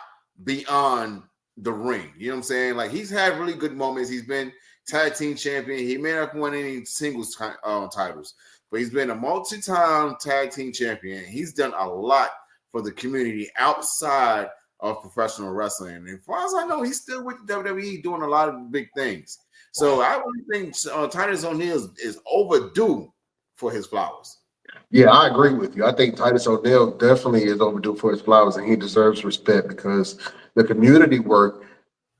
beyond the ring. You know what I'm saying? Like, he's had really good moments. He's been tag team champion. He may not have won any singles titles, but he's been a multi-time tag team champion. He's done a lot for the community outside of professional wrestling. And as far as I know, he's still with the WWE doing a lot of big things. So I really think Titus O'Neil is overdue for his flowers. Yeah, I agree with you. I think Titus O'Neil definitely is overdue for his flowers, and he deserves respect because the community work,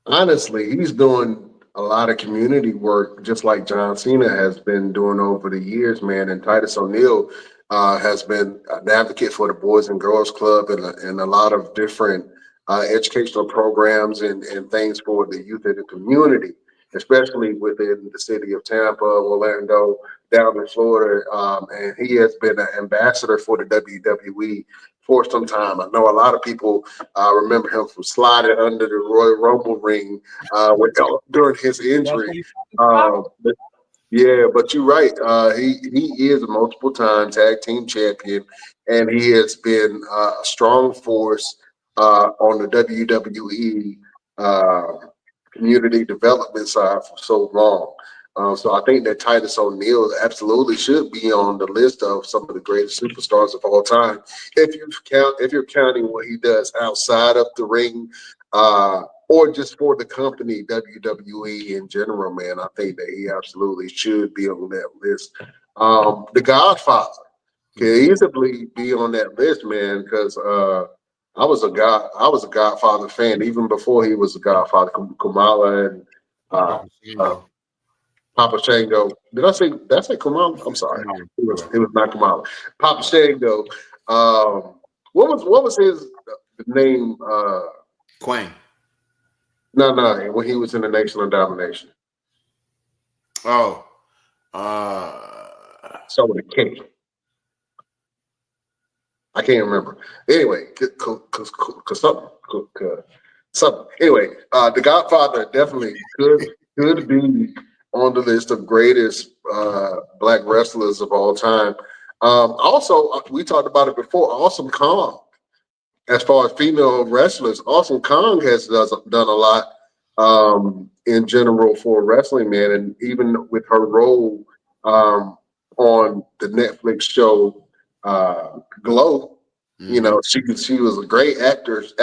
honestly, he's doing a lot of community work, just like John Cena has been doing over the years, man. And Titus O'Neil has been an advocate for the Boys and Girls Club and a lot of different educational programs and things for the youth in the community, especially within the city of Tampa, Orlando, down in Florida. And he has been an ambassador for the WWE for some time. I know a lot of people remember him from sliding under the Royal Rumble ring during his injury. But you're right. He is a multiple time tag team champion, and he has been a strong force on the WWE community development side for so long. So I think that Titus O'Neil absolutely should be on the list of some of the greatest superstars of all time. If you're counting what he does outside of the ring, or just for the company WWE in general, man, I think that he absolutely should be on that list. The Godfather can easily be on that list, man, because I was a Godfather fan even before he was a Godfather. Kamala and Papa Shango. Did I say Kamala? I'm sorry. It was not Kamala. Papa Shango. What was his name? Quang. No, when he was in the Nation of Domination. Oh. So with a K. I can't remember. Anyway, something. Anyway, The Godfather definitely could be on the list of greatest black wrestlers of all time. Also, we talked about it before. Awesome Kong, as far as female wrestlers, Awesome Kong has done a lot in general for wrestling, man, and even with her role on the Netflix show Glow, you know, she was a great actress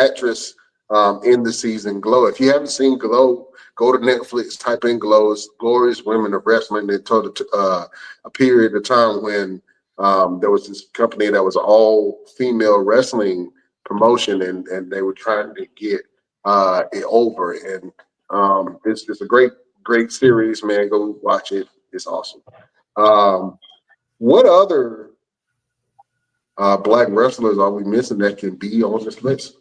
in the season Glow. If you haven't seen Glow, go to Netflix, type in Glow. It's Glorious Women of Wrestling. They told a period of time when there was this company that was all female wrestling promotion, and they were trying to get it over. And it's a great series, man. Go watch it. It's awesome. What other black wrestlers are we missing that can be on this list?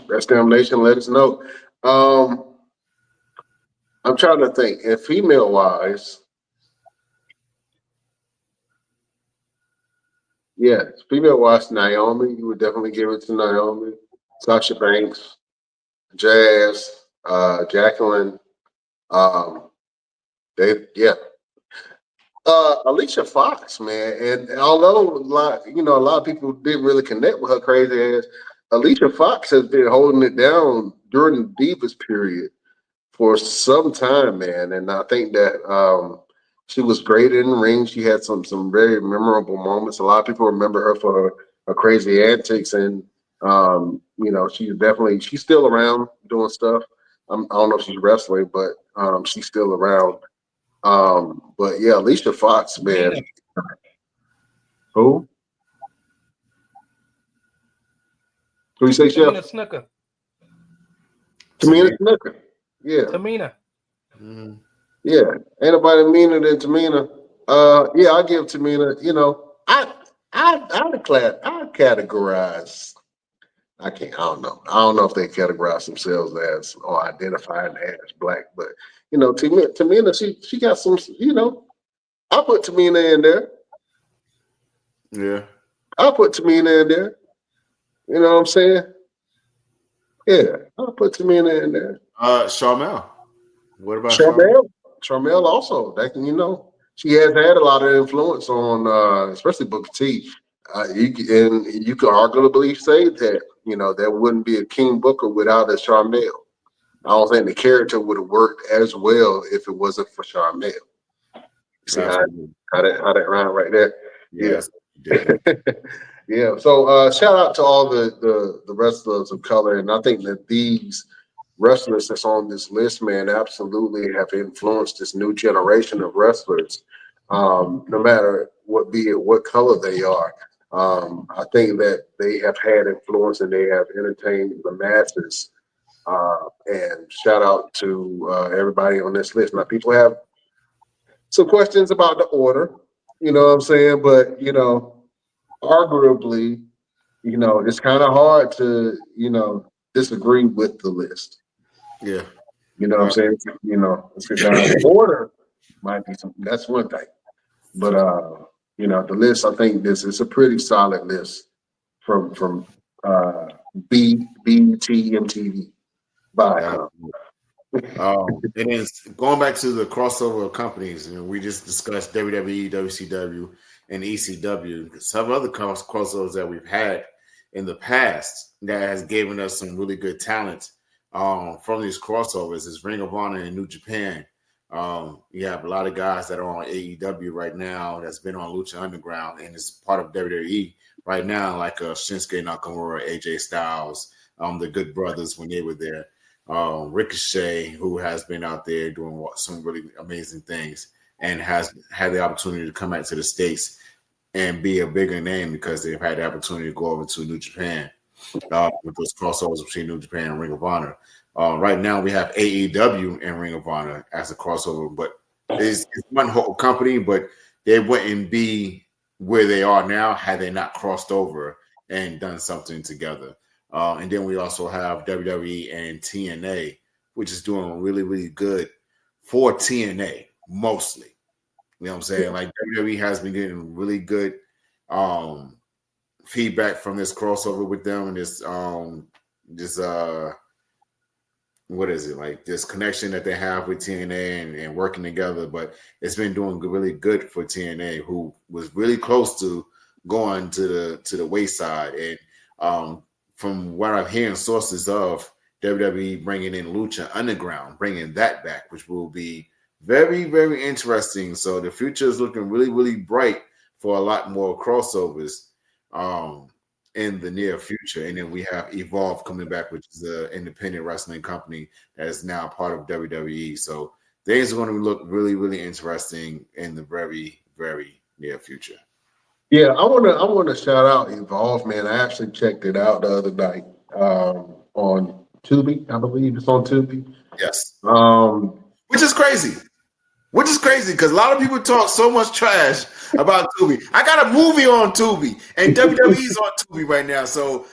Rest Damn Nation, let us know. I'm trying to think. And female wise, yeah, female wise, Naomi. You would definitely give it to Naomi. Sasha Banks, Jazz, Jacqueline. Alicia Fox, man, and although a lot of people didn't really connect with her crazy ass, Alicia Fox has been holding it down during the Divas period for some time, man, and I think that she was great in the ring. She had some very memorable moments. A lot of people remember her for her crazy antics, and You know, she's still around doing stuff. I don't know if she's wrestling, but she's still around. But yeah, Alicia Fox, man. Tamina. Who? Who you say, Chef? Tamina Snuka. Tamina Snuka. Yeah. Tamina. Mm-hmm. Yeah. Ain't nobody meaner than Tamina. Yeah, I give Tamina, you know, I categorize. I don't know. I don't know if they categorize themselves as or identifying as black, but you know, Tamina, she got some, you know, I put Tamina in there. Yeah. I'll put Tamina in there. You know what I'm saying? Yeah, I'll put Tamina in there. Sharmell. What about Sharmell? Sharmell? Sharmell also. That can, you know, she has had a lot of influence on, especially Booker T. You could arguably say that, you know, there wouldn't be a King Booker without a Sharmell. I don't think the character would have worked as well if it wasn't for Sharmell. See how that rhyme right there? Yes. Yeah. Yeah. So shout out to all the wrestlers of color. And I think that these wrestlers that's on this list, man, absolutely have influenced this new generation of wrestlers, no matter what color they are. I think that they have had influence and they have entertained the masses. And shout out to everybody on this list. Now, people have some questions about the order, you know what I'm saying? But, you know, arguably, you know, it's kind of hard to, you know, disagree with the list. Yeah. You know what I'm saying? You know, the order might be something. That's one thing. But, you know, the list, I think this is a pretty solid list from BET MTV. Viacom. And then going back to the crossover of companies, you know, we just discussed WWE, WCW, and ECW. Some other crossovers that we've had in the past that has given us some really good talent from these crossovers is Ring of Honor and New Japan. You have a lot of guys that are on AEW right now that's been on Lucha Underground and is part of WWE right now, like Shinsuke Nakamura, AJ Styles, the Good Brothers when they were there. Ricochet, who has been out there doing some really amazing things and has had the opportunity to come back to the States and be a bigger name because they've had the opportunity to go over to New Japan with those crossovers between New Japan and Ring of Honor. Right now, we have AEW and Ring of Honor as a crossover, but it's one whole company, but they wouldn't be where they are now had they not crossed over and done something together. And then we also have WWE and TNA, which is doing really, really good for TNA, mostly. You know what I'm saying? Like WWE has been getting really good feedback from this crossover with them and this what is it, like this connection that they have with TNA and working together. But it's been doing really good for TNA, who was really close to going to the wayside. And from what I'm hearing sources of, WWE bringing in Lucha Underground, bringing that back, which will be very, very interesting. So the future is looking really, really bright for a lot more crossovers in the near future. And then we have Evolve coming back, which is an independent wrestling company that is now part of WWE. So things are going to look really, really interesting in the very, very near future. Yeah, I wanna shout out Evolve, man. I actually checked it out the other night on Tubi. I believe it's on Tubi. Yes. Which is crazy. Because a lot of people talk so much trash about Tubi. I got a movie on Tubi, and WWE's on Tubi right now. So,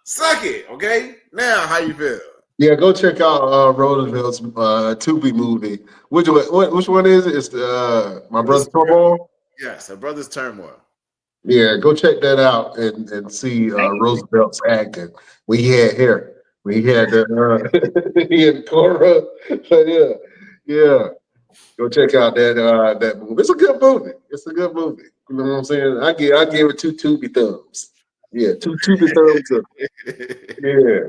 suck it, okay? Now, how you feel? Yeah, go check out Roosevelt's Tubi movie. Which one is it? It's My Brother's Turmoil? Yes, A Brother's Turmoil. Yeah, go check that out and see Roosevelt's acting. When he had hair. When he had the he had Cora. But yeah. Go check out that movie. It's a good movie. You know what I'm saying? I give it 2 Tubi thumbs. Yeah, 2 Tubi thumbs up. Yeah.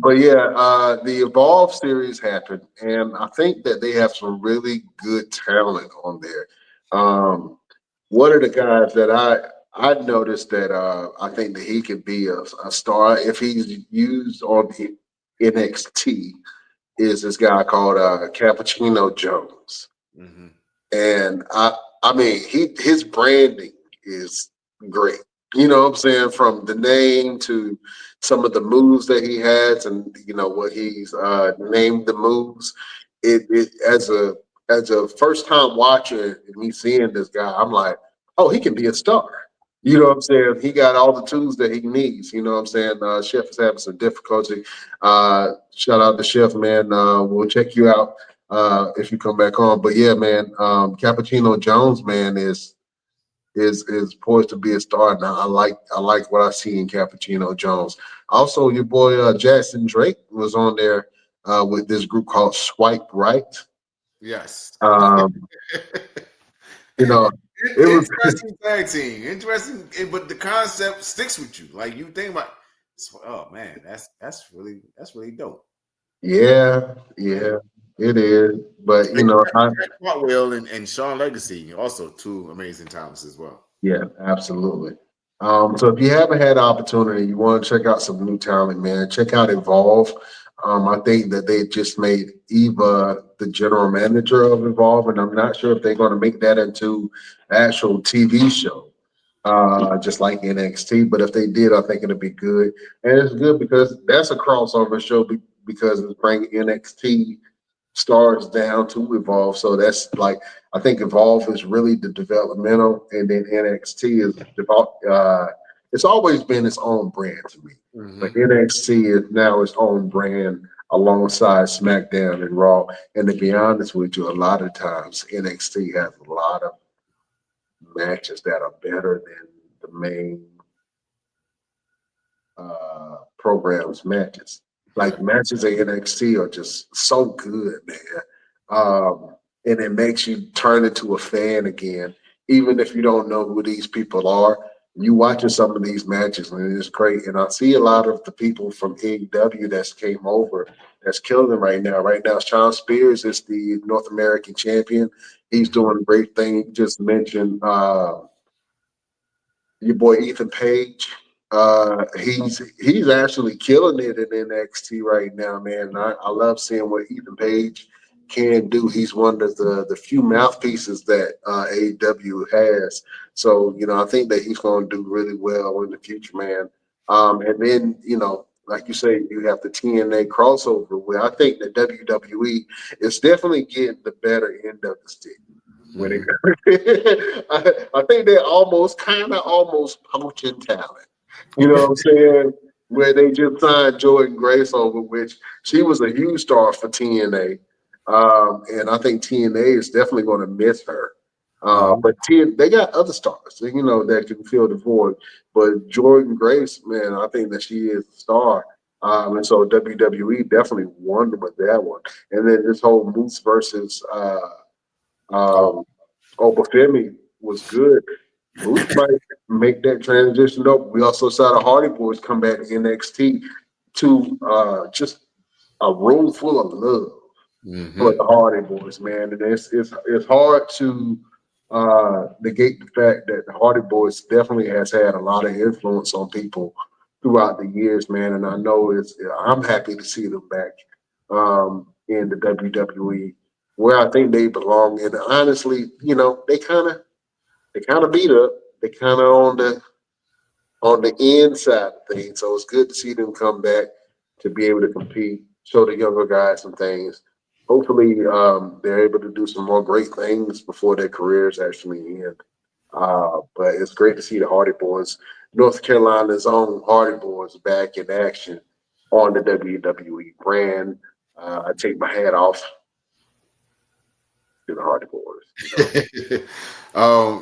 But yeah, the Evolve series happened, and I think that they have some really good talent on there. One of the guys that I noticed that I think that he could be a star if he's used on the NXT. Is this guy called Cappuccino Jones? Mm-hmm. And I mean, his branding is great. You know what I'm saying? From the name to some of the moves that he has, and what he's named the moves. It as a first time watcher and me seeing this guy, I'm like, oh, he can be a star. You know what I'm saying? He got all the tools that he needs. You know what I'm saying? Chef is having some difficulty. Shout out to Chef, man. We'll check you out if you come back on. But yeah, man, Cappuccino Jones, man, is poised to be a star now. I like what I see in Cappuccino Jones. Also, your boy Jackson Drake was on there with this group called Swipe Right. Yes. Um, you know, it was Interesting tag team. Interesting, but the concept sticks with you. Like you think about, oh man, that's really dope. yeah, it is. But Jack Cartwheel and Sean Legacy also two amazing talents as well. yeah, absolutely. So if you haven't had the opportunity, you want to check out some new talent, man, check out Evolve. I think that they just made Eva the general manager of Evolve, and I'm not sure if they're going to make that into an actual TV show, just like NXT. But if they did, I think it'd be good. And it's good because that's a crossover show because it's bringing NXT stars down to Evolve. So that's like I think Evolve is really the developmental, and then NXT is it's always been its own brand to me. But Mm-hmm. NXT is now its own brand alongside SmackDown and Raw. And to be honest with you, a lot of times NXT has a lot of matches that are better than the main programs matches. Like matches at NXT are just so good, man. And it makes you turn into a fan again, even if you don't know who these people are. You watching some of these matches, and it's great. And I see a lot of the people from AEW that's came over that's killing them right now. Right now, Sean Spears is the North American champion. He's doing a great thing. You just mentioned your boy Ethan Page. He's actually killing it in NXT right now, man. I love seeing what Ethan Page can do. He's one of the few mouthpieces that AEW has. So I think that he's going to do really well in the future, man. And then like you say, you have the TNA crossover where I think the WWE is definitely getting the better end of the stick. When it, I think they're almost poaching talent. You know what I'm saying? Where they just signed Jordan Grace over, which she was a huge star for TNA. And I think TNA is definitely going to miss her. But they got other stars, that can fill the void. But Jordan Grace, man, I think that she is a star. And so WWE definitely won with that one. And then this whole Moose versus Obafemi was good. Moose might make that transition up. We also saw the Hardy Boys come back to NXT to just a room full of love for the Hardy Boys, man. And it's hard to negate the fact that the Hardy Boys definitely has had a lot of influence on people throughout the years, man. And I know I'm happy to see them back in the WWE where I think they belong. And honestly, they kind of beat up. They kind of on the inside of things. So it's good to see them come back to be able to compete, show the younger guys some things. Hopefully, they're able to do some more great things before their careers actually end. But it's great to see the Hardy Boys, North Carolina's own Hardy Boys, back in action on the WWE brand. I take my hat off to the Hardy Boys.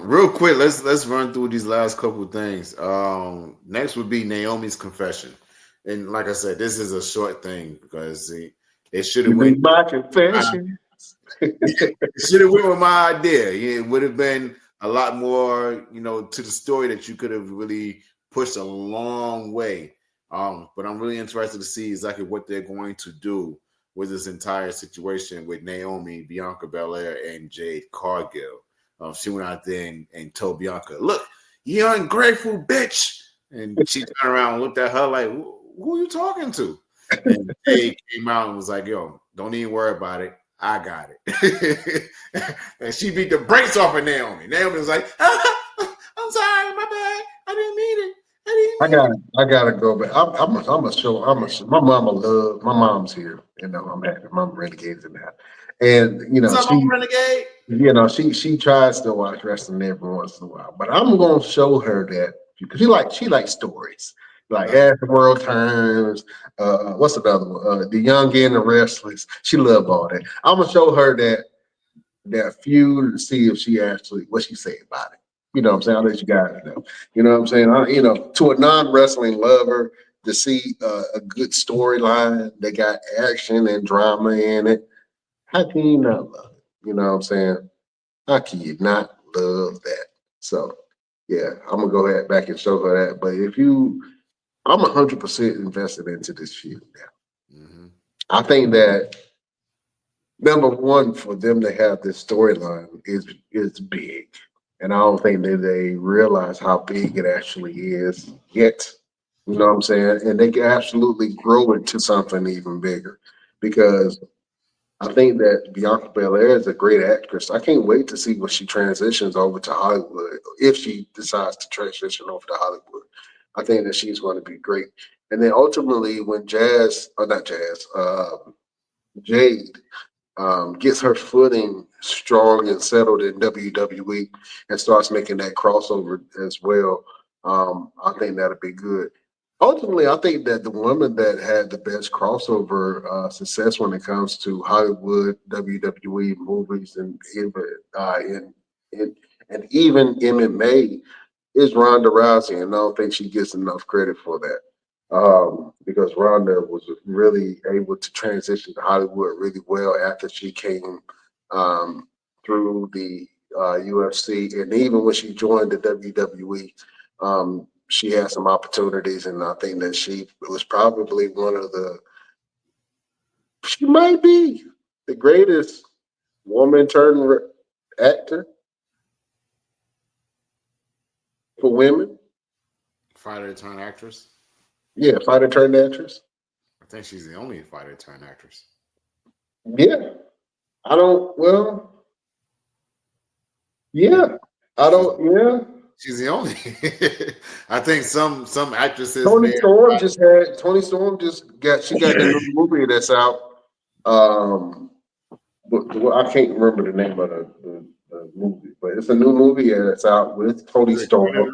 Real quick, let's run through these last couple of things. Next would be Naomi's confession, and like I said, this is a short thing because it should have went. My confession. It should have went with my idea. It would have been a lot more, to the story that you could have really pushed a long way. But I'm really interested to see exactly what they're going to do with this entire situation with Naomi, Bianca Belair, and Jade Cargill. She went out there and told Bianca, look, "You ungrateful bitch!" And she turned around and looked at her like, "Who are you talking to?" And Jay came out and was like, "Yo, don't even worry about it. I got it." And she beat the brakes off of Naomi. Naomi was like, "I'm sorry, my bad. I didn't mean it. I gotta go back. I'm a show. My mom's here. You know, I'm happy. Mom renegades in that, and What's up, Mama Renegade?" she tries to watch wrestling every once in a while. But I'm gonna show her that because she likes stories. Like As the World Turns, what's another one? The Young and the Restless. She loved all that. I'm gonna show her that feud to see if she actually what she say about it. You know what I'm saying? I'll let you guys know. You know what I'm saying? To a non-wrestling lover, to see a good storyline that got action and drama in it, how can you not love it? You know what I'm saying? How can you not love that? So, yeah, I'm gonna go ahead back and show her that. But I'm 100% invested into this feud now. Mm-hmm. I think that number one for them to have this storyline is big, and I don't think that they realize how big it actually is yet. You know what I'm saying? And they can absolutely grow it to something even bigger because I think that Bianca Belair is a great actress. I can't wait to see when she transitions over to Hollywood, if she decides to transition over to Hollywood. I think that she's going to be great. And then ultimately, when Jade gets her footing strong and settled in WWE and starts making that crossover as well, I think that'll be good. Ultimately, I think that the woman that had the best crossover success when it comes to Hollywood, WWE movies, and even MMA is Ronda Rousey, and I don't think she gets enough credit for that. Because Ronda was really able to transition to Hollywood really well after she came through the UFC, and even when she joined the WWE, she had some opportunities, and I think that she was probably she might be the greatest woman turned actor for women. Fighter turned actress. Yeah, fighter turned actress. I think she's the only fighter turned actress. Yeah. Yeah. Yeah. She's the only. I think some actresses. Tony Storm just got the new movie that's out. But I can't remember the name of the movie, but it's a new movie that's out with Tony Storm.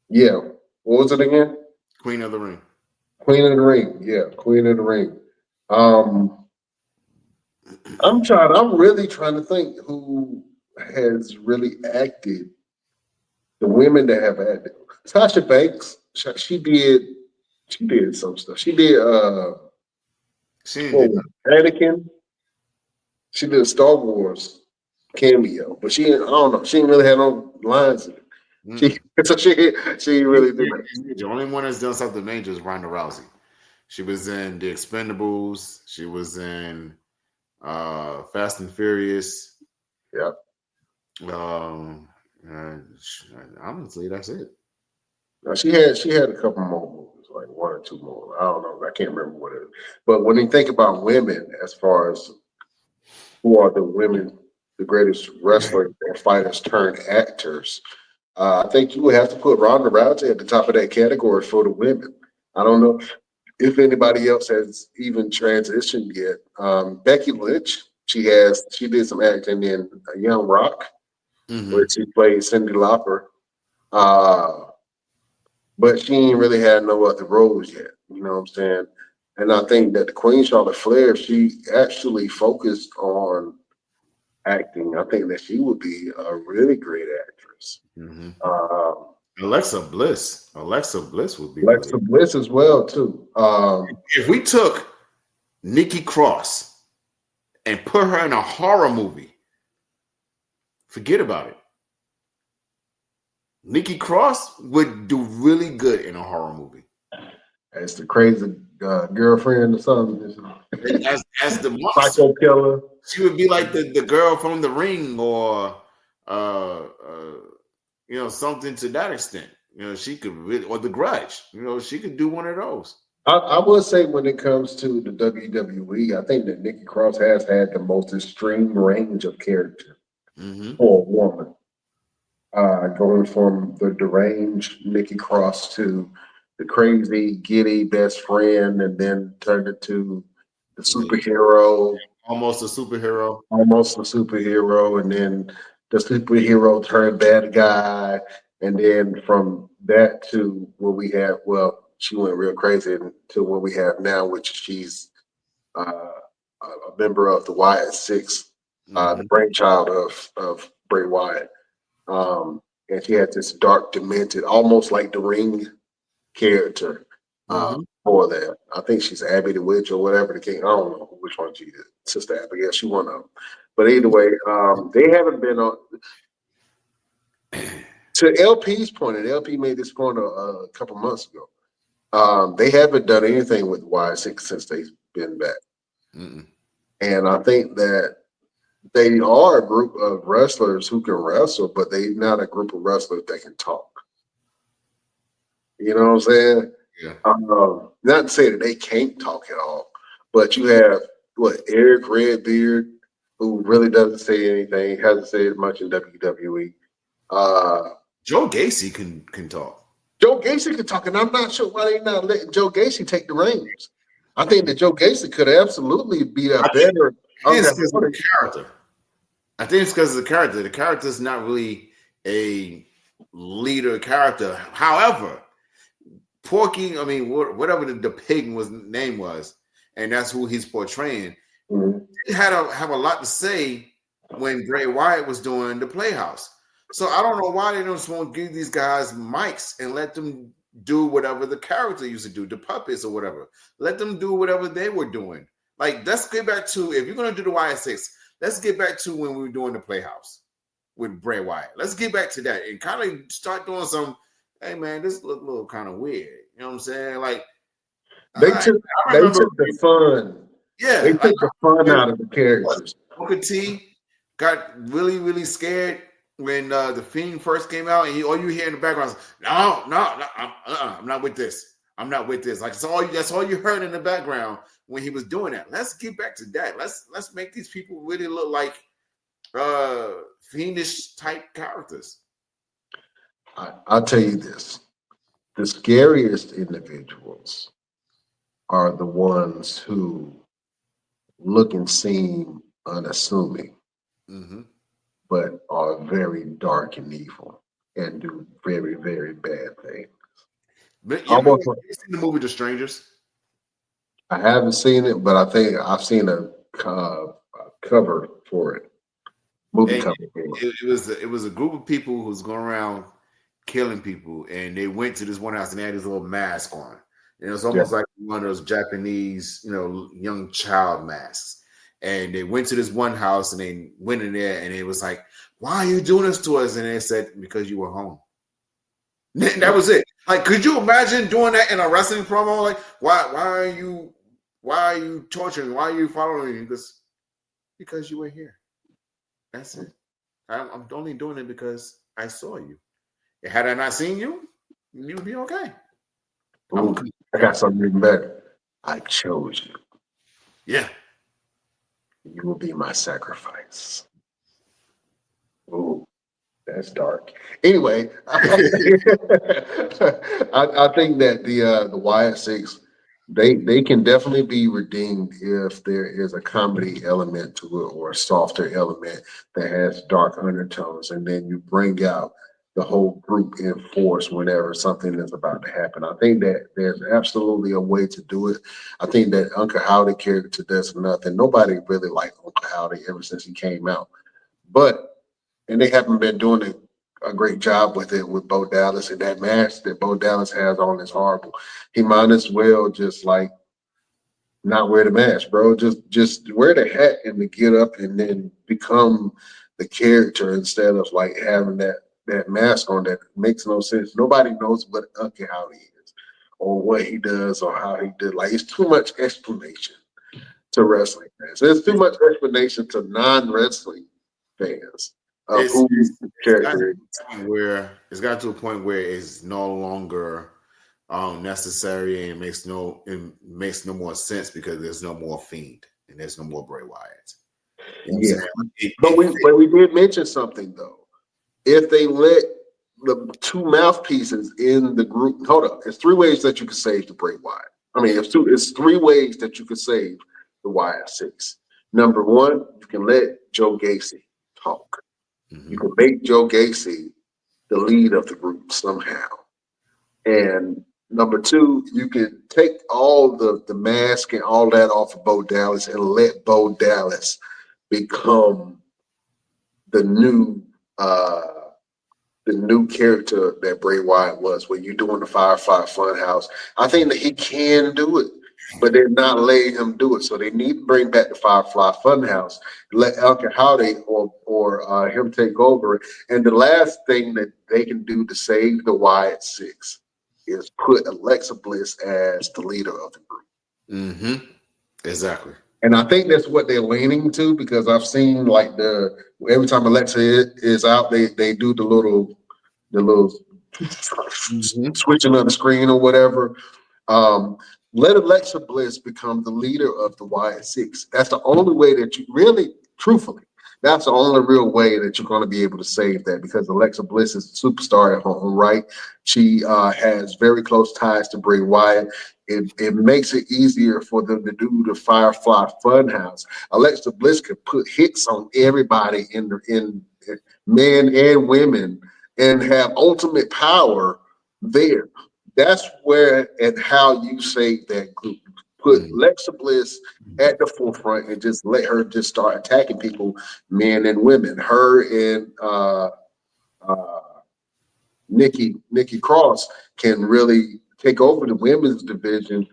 Yeah. What was it again? Queen of the Ring. Queen of the Ring. Yeah, Queen of the Ring. I'm really trying to think who has really acted. The women that have acted. Sasha Banks, she did some stuff. She did Anakin. She did a Star Wars cameo, but I don't know. She didn't really have no lines in it. She really did. The only one that's done something major is Ronda Rousey. She was in The Expendables. She was in Fast and Furious. Yep. Honestly, that's it. She had a couple more movies, like one or two more. I don't know. I can't remember what it is. But when you think about women, as far as who are the women, the greatest wrestlers and fighters turned actors, I think you would have to put Ronda Rousey at the top of that category for the women. I don't know if anybody else has even transitioned yet. Becky Lynch, she did some acting in Young Rock, where she played Cyndi Lauper. But she ain't really had no other roles yet. You know what I'm saying? And I think that the Queen Charlotte Flair, she actually focused on acting. I think that she would be a really great actress. Alexa Bliss. Alexa Bliss would be. Alexa Bliss as well too. If we took Nikki Cross and put her in a horror movie, forget about it. Nikki Cross would do really good in a horror movie. As the crazy girlfriend or something. As the monster. Psycho killer. She would be like the girl from The Ring or something to that extent. She could really, or The Grudge. She could do one of those. I would say when it comes to the WWE, I think that Nikki Cross has had the most extreme range of character for a woman. Going from the deranged Nikki Cross to the crazy, giddy best friend, and then turned into the superhero. Almost a superhero. And then the superhero turned bad guy. And then from that to what we have, she went real crazy to what we have now, which she's a member of the Wyatt Six, the brainchild of Bray Wyatt. And she had this dark, demented, almost like the Ring character for that. I think she's Abby the Witch or whatever the king. I don't know which one she is. Sister Abigail, she one of them. But either way, they haven't been on. To LP's point, and LP made this point a couple months ago. They haven't done anything with Y6 since they've been back. And I think that they are a group of wrestlers who can wrestle, but they're not a group of wrestlers that can talk. You know what I'm saying? Yeah. Not to say that they can't talk at all, but you have Eric Redbeard, who really doesn't say anything, hasn't said much in WWE. Joe Gacy can talk. Joe Gacy can talk, and I'm not sure why they're not letting Joe Gacy take the reins. I think that Joe Gacy could absolutely be a better. It's because of the character. I think it's because of the character. The character is not really a leader character. However, Porky, whatever the pig name was, and that's who he's portraying, he have a lot to say when Bray Wyatt was doing the Playhouse. So I don't know why they don't just want to give these guys mics and let them do whatever the character used to do, the puppets or whatever. Let them do whatever they were doing. Like, let's get back to, if you're going to do the YS6, let's get back to when we were doing the Playhouse with Bray Wyatt. Let's get back to that and kind of start doing some, hey, man, this look a little kind of weird. You know what I'm saying? Like, they took the fun. Yeah. They took the fun out of the characters. Booker T got really, really scared when the Fiend first came out, and all you hear in the background is, no, I'm not with this. I'm not with this. Like, that's all you heard in the background when he was doing that. Let's get back to that. Let's make these people really look like fiendish type characters. I'll tell you this. The scariest individuals are the ones who look and seem unassuming, but are very dark and evil and do very, very bad things. But you ever seen the movie The Strangers? I haven't seen it, but I think I've seen a cover for it. Movie cover for it. It was a group of people who was going around killing people, and they went to this one house and they had this little mask on. And it was almost like one of those Japanese, young child masks. And they went to this one house and they went in there and it was like, why are you doing this to us? And they said, because you were home. That was it. Like, could you imagine doing that in a wrestling promo? Like, why are you torturing? Why are you following me? Because you were here. That's it. I'm only doing it because I saw you. Had I not seen you, you'd be okay. Ooh, I got something even better. I chose you. Yeah. You will be my sacrifice. Ooh, that's dark. Anyway, I think that the YS6, they can definitely be redeemed if there is a comedy element to it or a softer element that has dark undertones, and then you bring out the whole group in force whenever something is about to happen. I think that there's absolutely a way to do it. I think that Uncle Howdy character does nothing. Nobody really liked Uncle Howdy ever since he came out. And they haven't been doing a great job with it with Bo Dallas, and that mask that Bo Dallas has on is horrible. He might as well just like not wear the mask, bro. Just wear the hat and the get up and then become the character instead of like having that mask on that makes no sense. Nobody knows what Uncle Howdy is or what he does or how he did. Like, it's too much explanation to wrestling fans. There's too much explanation to non-wrestling fans. of It's, who it's, the it's got character is. to a point where it's no longer necessary, and it makes no more sense because there's no more Fiend and there's no more Bray Wyatt. You know what I'm Yeah, saying? but we did mention something though. If they let the two mouthpieces in the group, hold up, there's 3 ways that you can save the Bray Wyatt. I mean, it's 3 ways that you can save the Wyatt 6. Number 1, you can let Joe Gacy talk. You can make Joe Gacy the lead of the group somehow. And number 2, you can take all the mask and all that off of Bo Dallas and let Bo Dallas become the new character that Bray Wyatt was when you're doing the Firefly Funhouse. I think that he can do it, but they're not letting him do it. So they need to bring back the Firefly Funhouse, let Elkin Howdy or him take over. And the last thing that they can do to save the Wyatt 6 is put Alexa Bliss as the leader of the group. Mm-hmm. Exactly. And I think that's what they're leaning to, because I've seen like every time Alexa is out, they do the little switching of the screen or whatever. Let Alexa Bliss become the leader of the Wyatt 6. That's the only way that you really, truthfully, that's the only real way that you're going to be able to save that, because Alexa Bliss is a superstar at home, right? She has very close ties to Bray Wyatt. It makes it easier for them to do the Firefly Funhouse. Alexa Bliss could put hits on everybody in men and women and have ultimate power there. That's where and how you save that group. Put Alexa Bliss at the forefront and just let her just start attacking people, men and women. Her and Nikki Cross can really take over the women's division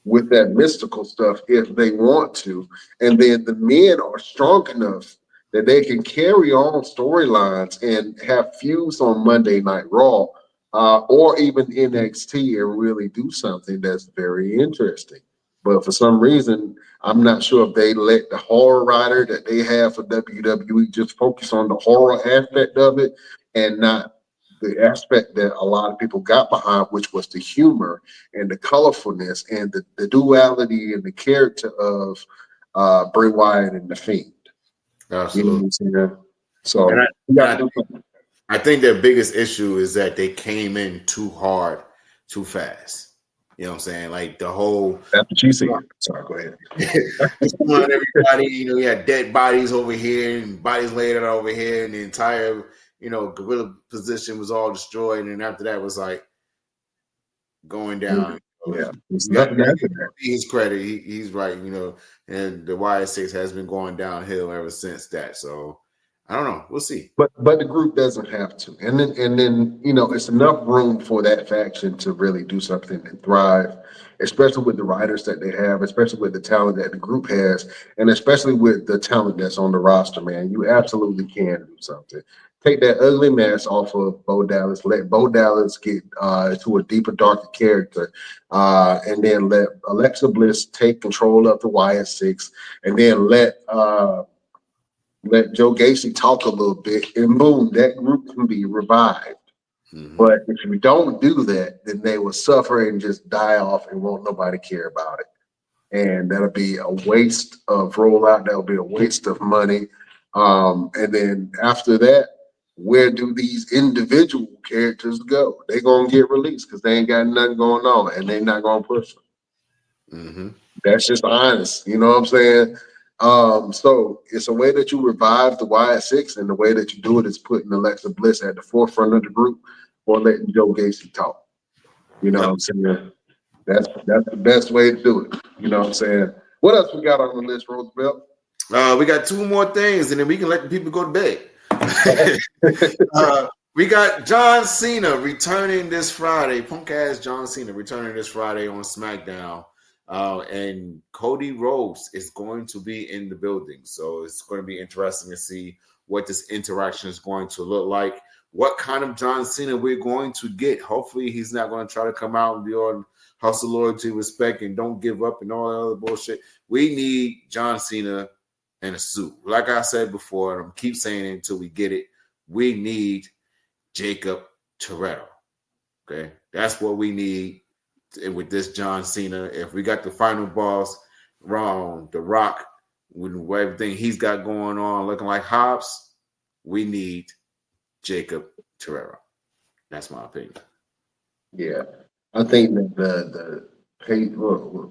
with that mystical stuff if they want to. And then the men are strong enough that they can carry on storylines and have feuds on Monday Night Raw or even NXT and really do something that's very interesting. But for some reason, I'm not sure if they let the horror writer that they have for WWE just focus on the horror aspect of it and not the aspect that a lot of people got behind, which was the humor and the colorfulness and the duality and the character of Bray Wyatt and the Fiend. Absolutely. You know what I'm saying? So and I think their biggest issue is that they came in too hard, too fast. You know what I'm saying? Like the whole. That's what you see. Sorry, go ahead. Everybody, you had dead bodies over here and bodies laid out over here, and the entire, gorilla position was all destroyed. And after that was like going down. Yeah, it's nothing after that. His credit, he's right, and the Wyatt 6 has been going downhill ever since that. So I don't know. We'll see. But the group doesn't have to. And then it's enough room for that faction to really do something and thrive, especially with the writers that they have, especially with the talent that the group has, and especially with the talent that's on the roster, man. You absolutely can do something. Take that ugly mask off of Bo Dallas. Let Bo Dallas get to a deeper, darker character. And then let Alexa Bliss take control of the Wyatt 6. And then let Joe Gacy talk a little bit, and boom, that group can be revived. Mm-hmm. But if you don't do that, then they will suffer and just die off and won't nobody care about it. And that'll be a waste of rollout. That'll be a waste of money. And then after that, where do these individual characters go? They're going to get released because they ain't got nothing going on, and they're not going to push them. Mm-hmm. That's just honest. You know what I'm saying? So it's a way that you revive the Wyatt 6, and the way that you do it is putting Alexa Bliss at the forefront of the group or letting Joe Gacy talk. You know what I'm saying? That's the best way to do it. You know what I'm saying? What else we got on the list, Roosevelt? We got 2 more things, and then we can let the people go to bed. We got John Cena returning this Friday. Punk ass John Cena returning this Friday on SmackDown. And Cody Rhodes is going to be in the building. So it's going to be interesting to see what this interaction is going to look like. What kind of John Cena we're going to get. Hopefully he's not going to try to come out and be on hustle, loyalty, respect, and don't give up and all that other bullshit. We need John Cena in a suit. Like I said before, and I'm keep saying it until we get it. we need Jacob Toretto. Okay, that's what we need with this John Cena. If we got the final boss wrong, The Rock, with everything he's got going on, looking like Hobbs, we need Jacob Toretto. That's my opinion. Yeah, I think that the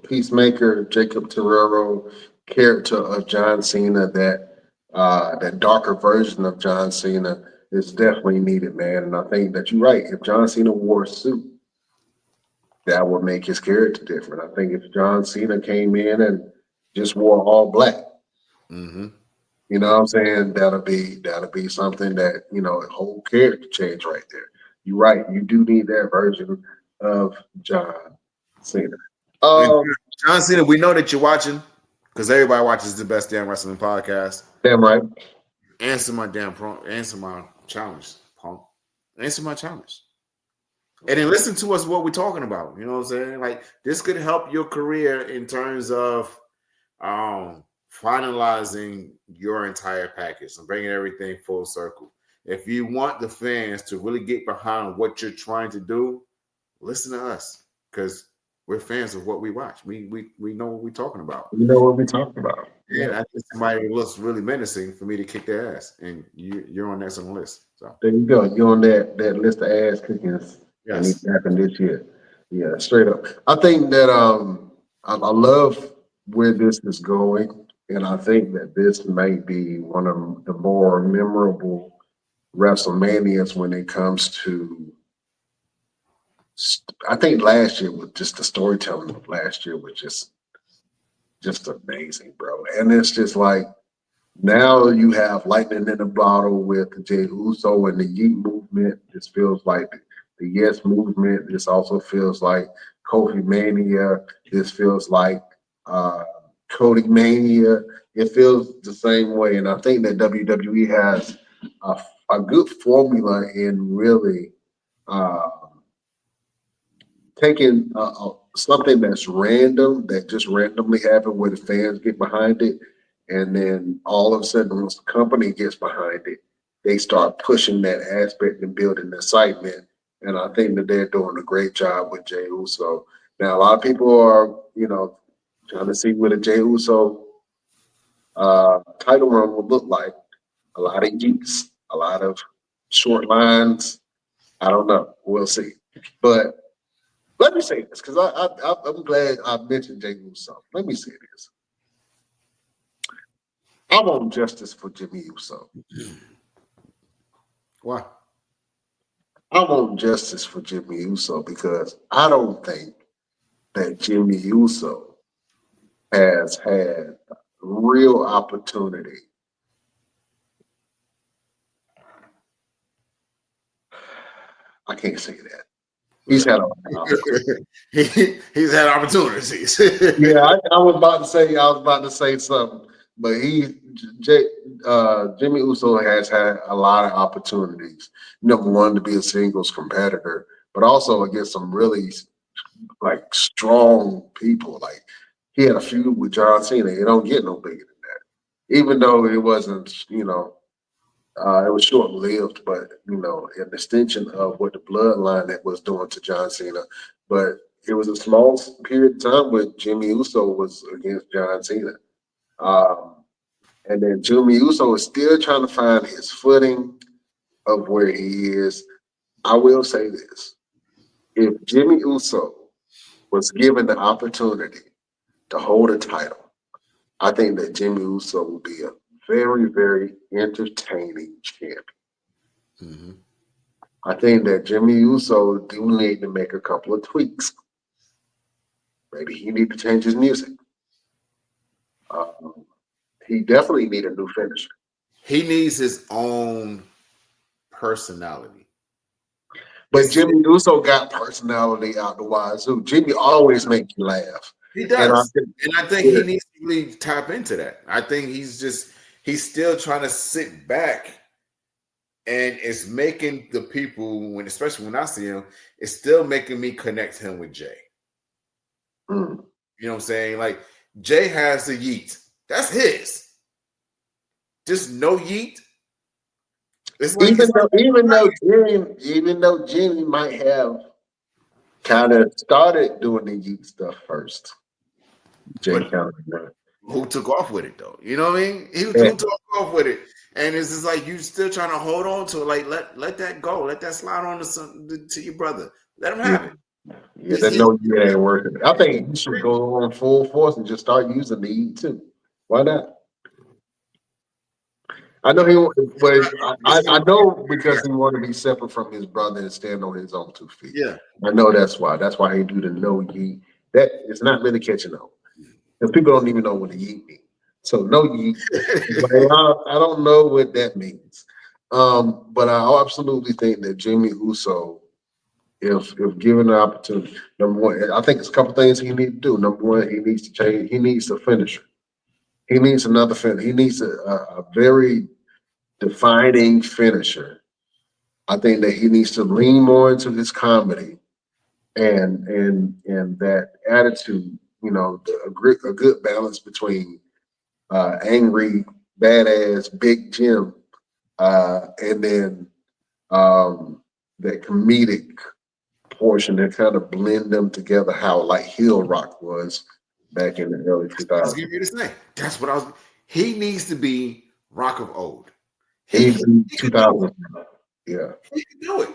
Peacemaker, Jacob Terrero character of John Cena, that darker version of John Cena is definitely needed, man. And I think that you're right. If John Cena wore a suit, that would make his character different. I think if John Cena came in and just wore all black, Mm-hmm. you know what I'm saying? That'll be something that, a whole character change right there. You're right. You do need that version of John Cena. And Um, John Cena, we know that you're watching because everybody watches the Best Damn Wrestling Podcast. damn right. Answer my challenge, punk. Answer my challenge. And then listen to us what we're talking about. You know what I'm saying? Like, this could help your career in terms of finalizing your entire package and bringing everything full circle. If you want the fans to really get behind what you're trying to do, listen to us because we're fans of what we watch. We know what we're talking about. You know what we're talking about. And I think somebody looks really menacing for me to kick their ass, and you're on next on the list. So There you go. You're on that list of ass kickings. And yes, it happened this year. Yeah, straight up. I think that I love where this is going, and I think that this may be one of the more memorable WrestleManias when it comes to. I think last year was just the storytelling of last year was just amazing, bro. And it's just like now you have lightning in the bottle with Jey Uso and the Yeet movement. This feels like the Yes movement. This also feels like Kofi Mania. This feels like Cody Mania. It feels the same way. And I think that WWE has a good formula in really taking something that's random, that just randomly happened where the fans get behind it. And then all of a sudden, once the company gets behind it, they start pushing that aspect and building excitement. And I think that they're doing a great job with Jey Uso. Now, a lot of people are, trying to see what a Jey Uso title run would look like. A lot of yeets, a lot of short lines. I don't know. We'll see. But let me say this, because I'm glad I mentioned Jey Uso. Let me say this. I want justice for Jimmy Uso. why? I want justice for Jimmy Uso because I don't think that Jimmy Uso has had real opportunity. I can't say that. He's had a lot of opportunities. He's had opportunities. Yeah, I was about to say something, but Jimmy Uso has had a lot of opportunities. Number one, to be a singles competitor, but also against some really strong people. Like he had a feud with John Cena. It don't get no bigger than that. Even though it wasn't, it was short lived, but an extension of what the bloodline that was doing to John Cena. But it was a small period of time where Jimmy Uso was against John Cena. And then Jimmy Uso is still trying to find his footing of where he is. I will say this. If Jimmy Uso was given the opportunity to hold a title, I think that Jimmy Uso would be a very, very entertaining champion. Mm-hmm. I think that Jimmy Uso do need to make a couple of tweaks. Maybe he need to change his music. He definitely need a new finisher. He needs his own personality. But Jimmy Uso got personality out the wazoo. Jimmy always makes you laugh. He does. And I think he needs to really tap into that. I think he's still trying to sit back, and it's making the people, especially when I see him, it's still making me connect him with Jay. Mm. You know what I'm saying? Like, Jay has the yeet. That's his. Just no yeet. It's like it's like Even though Jimmy might have kind of started doing the Yeet stuff first, Jay but kind of who took off with it though? You know what I mean? Who yeah. took off with it? And it's just like you still trying to hold on to it. Like let that go. Let that slide on to your brother. Let him have it. Yeah, that no Yeet ain't working. I think you should go on full force and just start using the Yeet too. Why not? I know I know because he want to be separate from his brother and stand on his own 2 feet. Yeah. I know that's why. That's why he do the no Yeet. That it's not really catching on. Because people don't even know what a Yeet means. So no Yeet. I don't know what that means. But I absolutely think that Jimmy Uso, if given the opportunity, number one, I think it's a couple things he needs to do. Number one, he needs to change. He needs a finisher. He needs another finisher. He needs a very defining finisher. I think that he needs to lean more into his comedy and that attitude. You know, a good balance between angry, badass, big Jim, and then that comedic portion that kind of blend them together. How like Heel Rock was back in the early I was 2000s. giving you to say. That's what I was. He needs to be Rock of old. He He 2000. Yeah. He can do it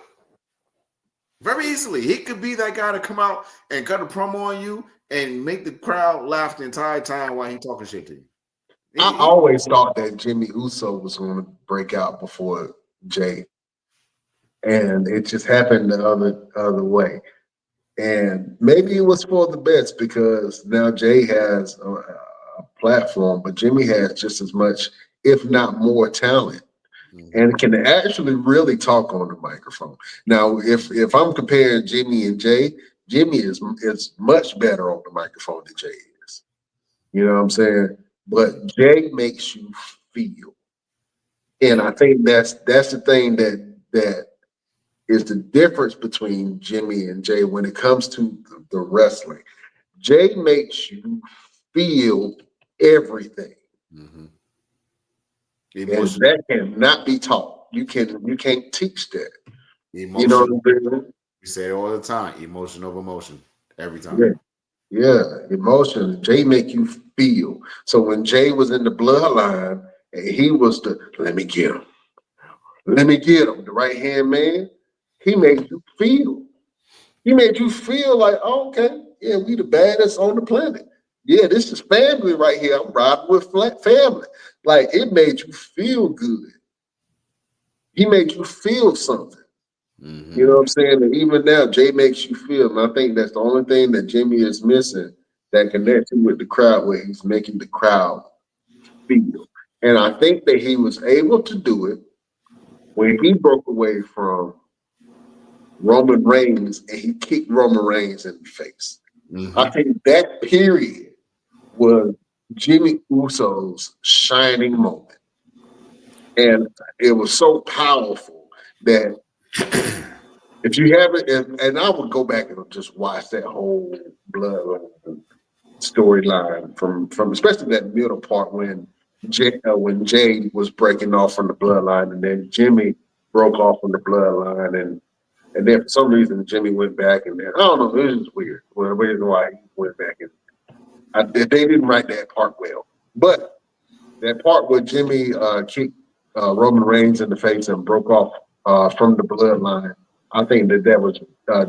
very easily. He could be that guy to come out and cut a promo on you and make the crowd laugh the entire time while he talking shit to you. I always thought that Jimmy Uso was going to break out before Jay, and it just happened the other way. And maybe it was for the best because now Jay has a platform, but Jimmy has just as much, if not more, talent, and can actually really talk on the microphone. Now, if I'm comparing Jimmy and Jay, Jimmy is much better on the microphone than Jay is. You know what I'm saying? But Jay makes you feel, and I think that's the thing that is the difference between Jimmy and Jay when it comes to the wrestling. Jay makes you feel everything, and that cannot be taught. You can't teach that. Emotion. You know what I'm saying? We say it all the time. Emotion over emotion. Every time. Yeah. Yeah, emotion. Jay make you feel. So when Jay was in the bloodline, and he was the let me get him, the right hand man. He made you feel. He made you feel like, oh, okay, yeah, we the baddest on the planet. Yeah, this is family right here. I'm riding with family. Like it made you feel good. He made you feel something. You know what I'm saying? And even now, Jay makes you feel. And I think that's the only thing that Jimmy is missing that connects him with the crowd, where he's making the crowd feel. And I think that he was able to do it when he broke away from Roman Reigns and he kicked Roman Reigns in the face. I think that period was Jimmy Uso's shining moment. And it was so powerful that if you haven't, and I would go back and just watch that whole bloodline storyline from especially that middle part when Jay was breaking off from the bloodline, and then Jimmy broke off from the bloodline, and then for some reason Jimmy went back, and then I don't know, it was just weird. Well, the reason why he went back, and they didn't write that part well, but that part where Jimmy kicked Roman Reigns in the face and broke off from the bloodline, I think that was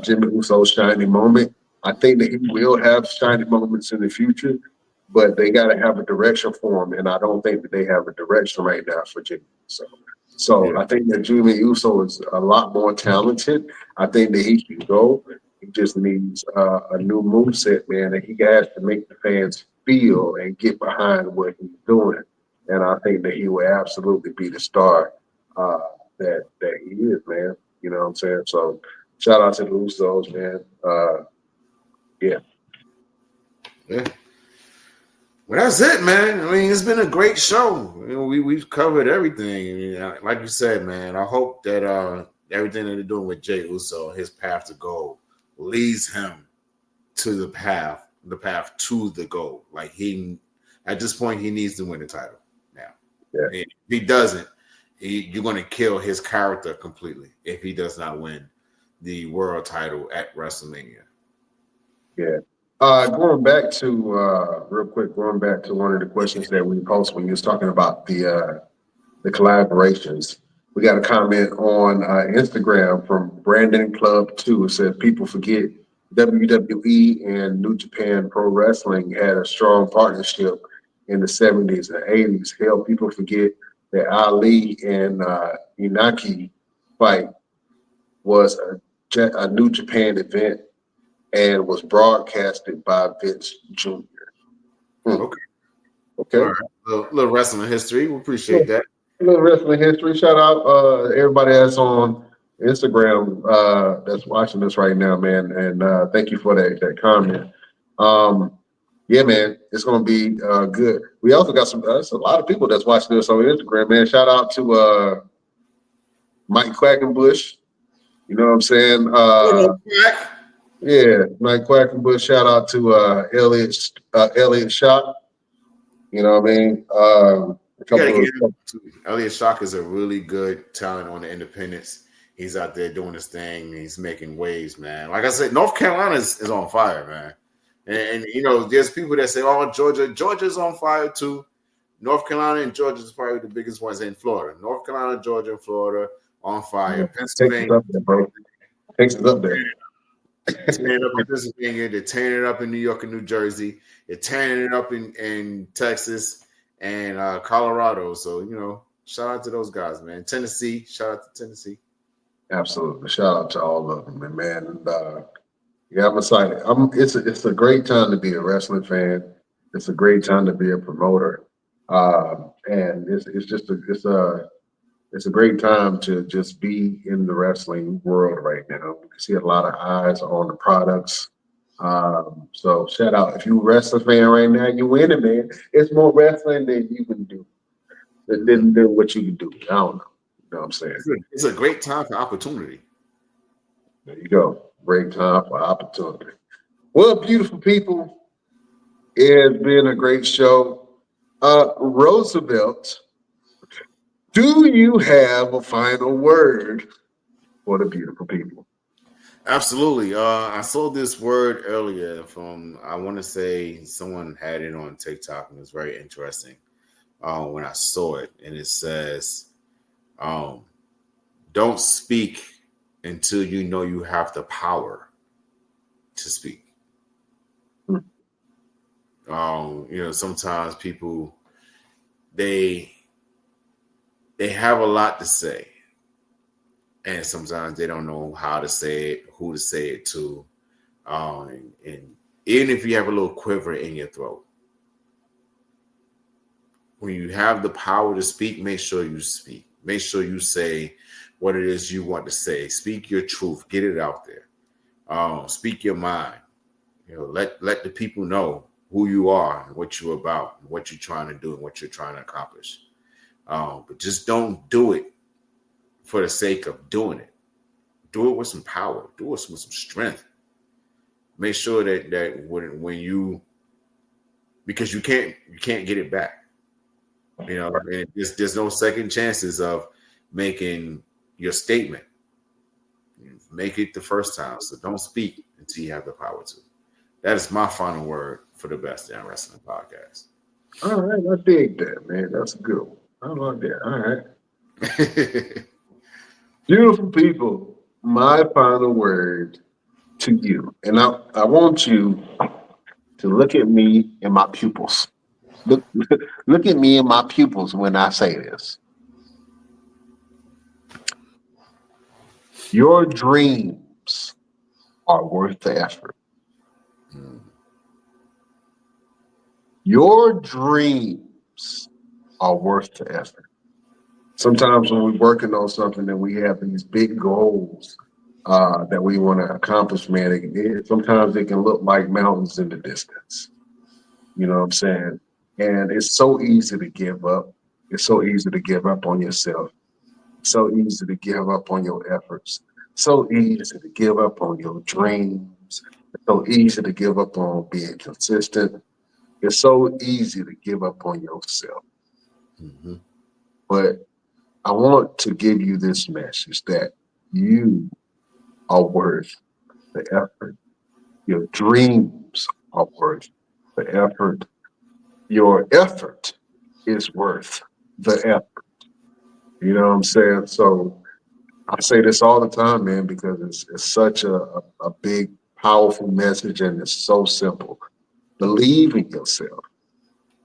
Jimmy Uso's shining moment. I think that he will have shining moments in the future, but they got to have a direction for him, and I don't think that they have a direction right now for Jimmy Uso. So I think that Jimmy Uso is a lot more talented. I think that he can go. He just needs a new moveset, man, and he has to make the fans feel and get behind what he's doing. And I think that he will absolutely be the star that he is, man. You know what I'm saying? So shout out to the Usos, man. Yeah. Well, that's it, man. I mean, it's been a great show. You know, we've covered everything. I mean, like you said, man, I hope that everything that they're doing with Jay Uso, his path to gold, leads him to the path to the goal. Like at this point, he needs to win the title now. Yeah. And if he doesn't, you're going to kill his character completely if he does not win the world title at WrestleMania. Yeah. Going back to real quick, going back to one of the questions that we posted when you was talking about the collaborations. We got a comment on Instagram from Brandon Club 2. It said people forget WWE and New Japan Pro Wrestling had a strong partnership in the 70s and 80s. Hell, people forget that Ali and Inaki fight was a New Japan event and was broadcasted by Vince Jr. Okay. Okay. All right. Little wrestling history. We appreciate that. A little wrestling history. Shout out everybody that's on Instagram that's watching this right now, man. And thank you for that comment. Yeah, man, it's gonna be good. We also got there's a lot of people that's watching this on Instagram, man. Shout out to Mike Quackenbush. You know what I'm saying? Yeah, Mike Quackenbush. Shout out to Elliot Shop. You know what I mean? Elliot Shock is a really good talent on the independents. He's out there doing his thing. He's making waves, man. Like I said, North Carolina is on fire, man. And you know, there's people that say, "Oh, Georgia's on fire too." North Carolina and Georgia is probably the biggest ones in Florida. North Carolina, Georgia, and Florida on fire. Pennsylvania, Texas up there. tearing up in Pennsylvania. They're tearing it up in New York and New Jersey. They're tearing it up in Texas and Colorado. So, you know, shout out to those guys, man. Tennessee, shout out to Tennessee. Absolutely. Shout out to all of them, man. And yeah, I'm excited. It's a great time to be a wrestling fan. It's a great time to be a promoter. And it's a great time to just be in the wrestling world right now. You can see a lot of eyes on the products. So shout out. If you're a wrestling fan right now, you're winning, man. It's more wrestling than you can do. Than what you can do. I don't know. You know what I'm saying? It's a great time for opportunity. There you go. Great time for opportunity. Well, beautiful people, it's been a great show. Roosevelt, do you have a final word for the beautiful people? Absolutely. I saw this word earlier from, I want to say someone had it on TikTok, and it was very interesting when I saw it. And it says, don't speak until you know you have the power to speak. You know, sometimes people, they have a lot to say, and sometimes they don't know how to say it, who to say it to, and even if you have a little quiver in your throat, when you have the power to speak, make sure you speak. Make sure you say what it is you want to say. Speak your truth. Get it out there. Speak your mind. You know, let the people know who you are and what you're about, and what you're trying to do, and what you're trying to accomplish. But just don't do it for the sake of doing it. Do it with some power. Do it with some strength. Make sure that when you, because you can't get it back. You know, and there's no second chances of making your statement. Make it the first time. So don't speak until you have the power to. That is my final word for the Best Damn Wrestling Podcast. All right, I dig that, man. That's a good one. I like that. All right. Beautiful people, my final word to you. And I want you to look at me in my pupils. Look at me in my pupils when I say this. Your dreams are worth the effort. Your dreams are worth the effort. Sometimes when we're working on something and we have these big goals that we want to accomplish, man, sometimes it can look like mountains in the distance. You know what I'm saying? And it's so easy to give up. It's so easy to give up on yourself. It's so easy to give up on your efforts. So easy to give up on your dreams. It's so easy to give up on being consistent. It's so easy to give up on yourself. Mm-hmm. But I want to give you this message that you are worth the effort. Your dreams are worth the effort. Your effort is worth the effort. You know what I'm saying? So I say this all the time, man, because it's such a big, powerful message, and it's so simple. Believe in yourself.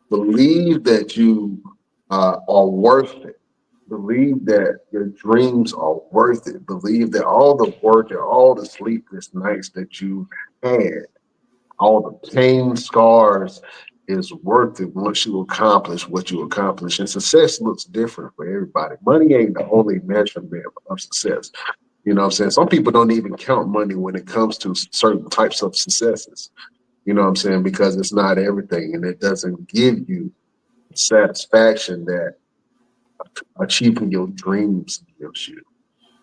Believe that you are worth it. Believe that your dreams are worth it. Believe that all the work and all the sleepless nights that you had, all the pain, scars is worth it once you accomplish what you accomplish. And success looks different for everybody. Money ain't the only measurement of success. You know what I'm saying? Some people don't even count money when it comes to certain types of successes. You know what I'm saying? Because it's not everything, and it doesn't give you satisfaction that achieving your dreams gives you.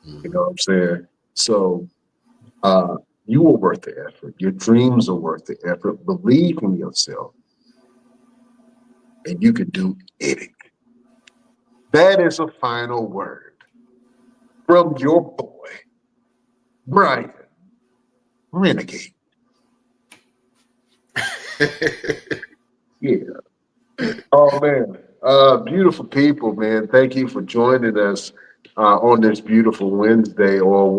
You know what I'm saying? So you are worth the effort. Your dreams are worth the effort. Believe in yourself, and you can do anything. That is a final word from your boy, Brian Renegade. Yeah. Oh man, beautiful people, man. Thank you for joining us on this beautiful Wednesday, or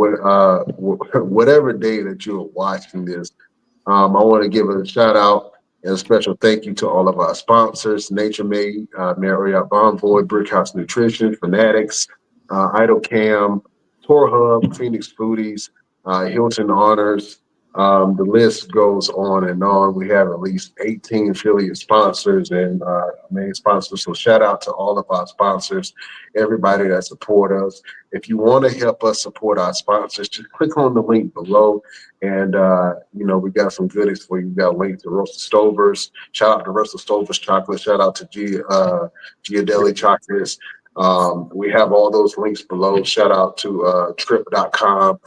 whatever day that you're watching this. I want to give a shout out and a special thank you to all of our sponsors: Nature Made, Marriott Bonvoy, Brickhouse Nutrition, Fanatics, Idle Cam, Tour Hub, Phoenix Foodies, Hilton Honors. The list goes on and on. We have at least 18 affiliate sponsors and main sponsors. So shout out to all of our sponsors, everybody that support us. If you want to help us support our sponsors, just click on the link below. And, we got some goodies for you. We got a link to Roasted Stovers. Shout out to Roasted Stovers Chocolate. Shout out to Giardelli Chocolates. We have all those links below. Shout out to trip.com.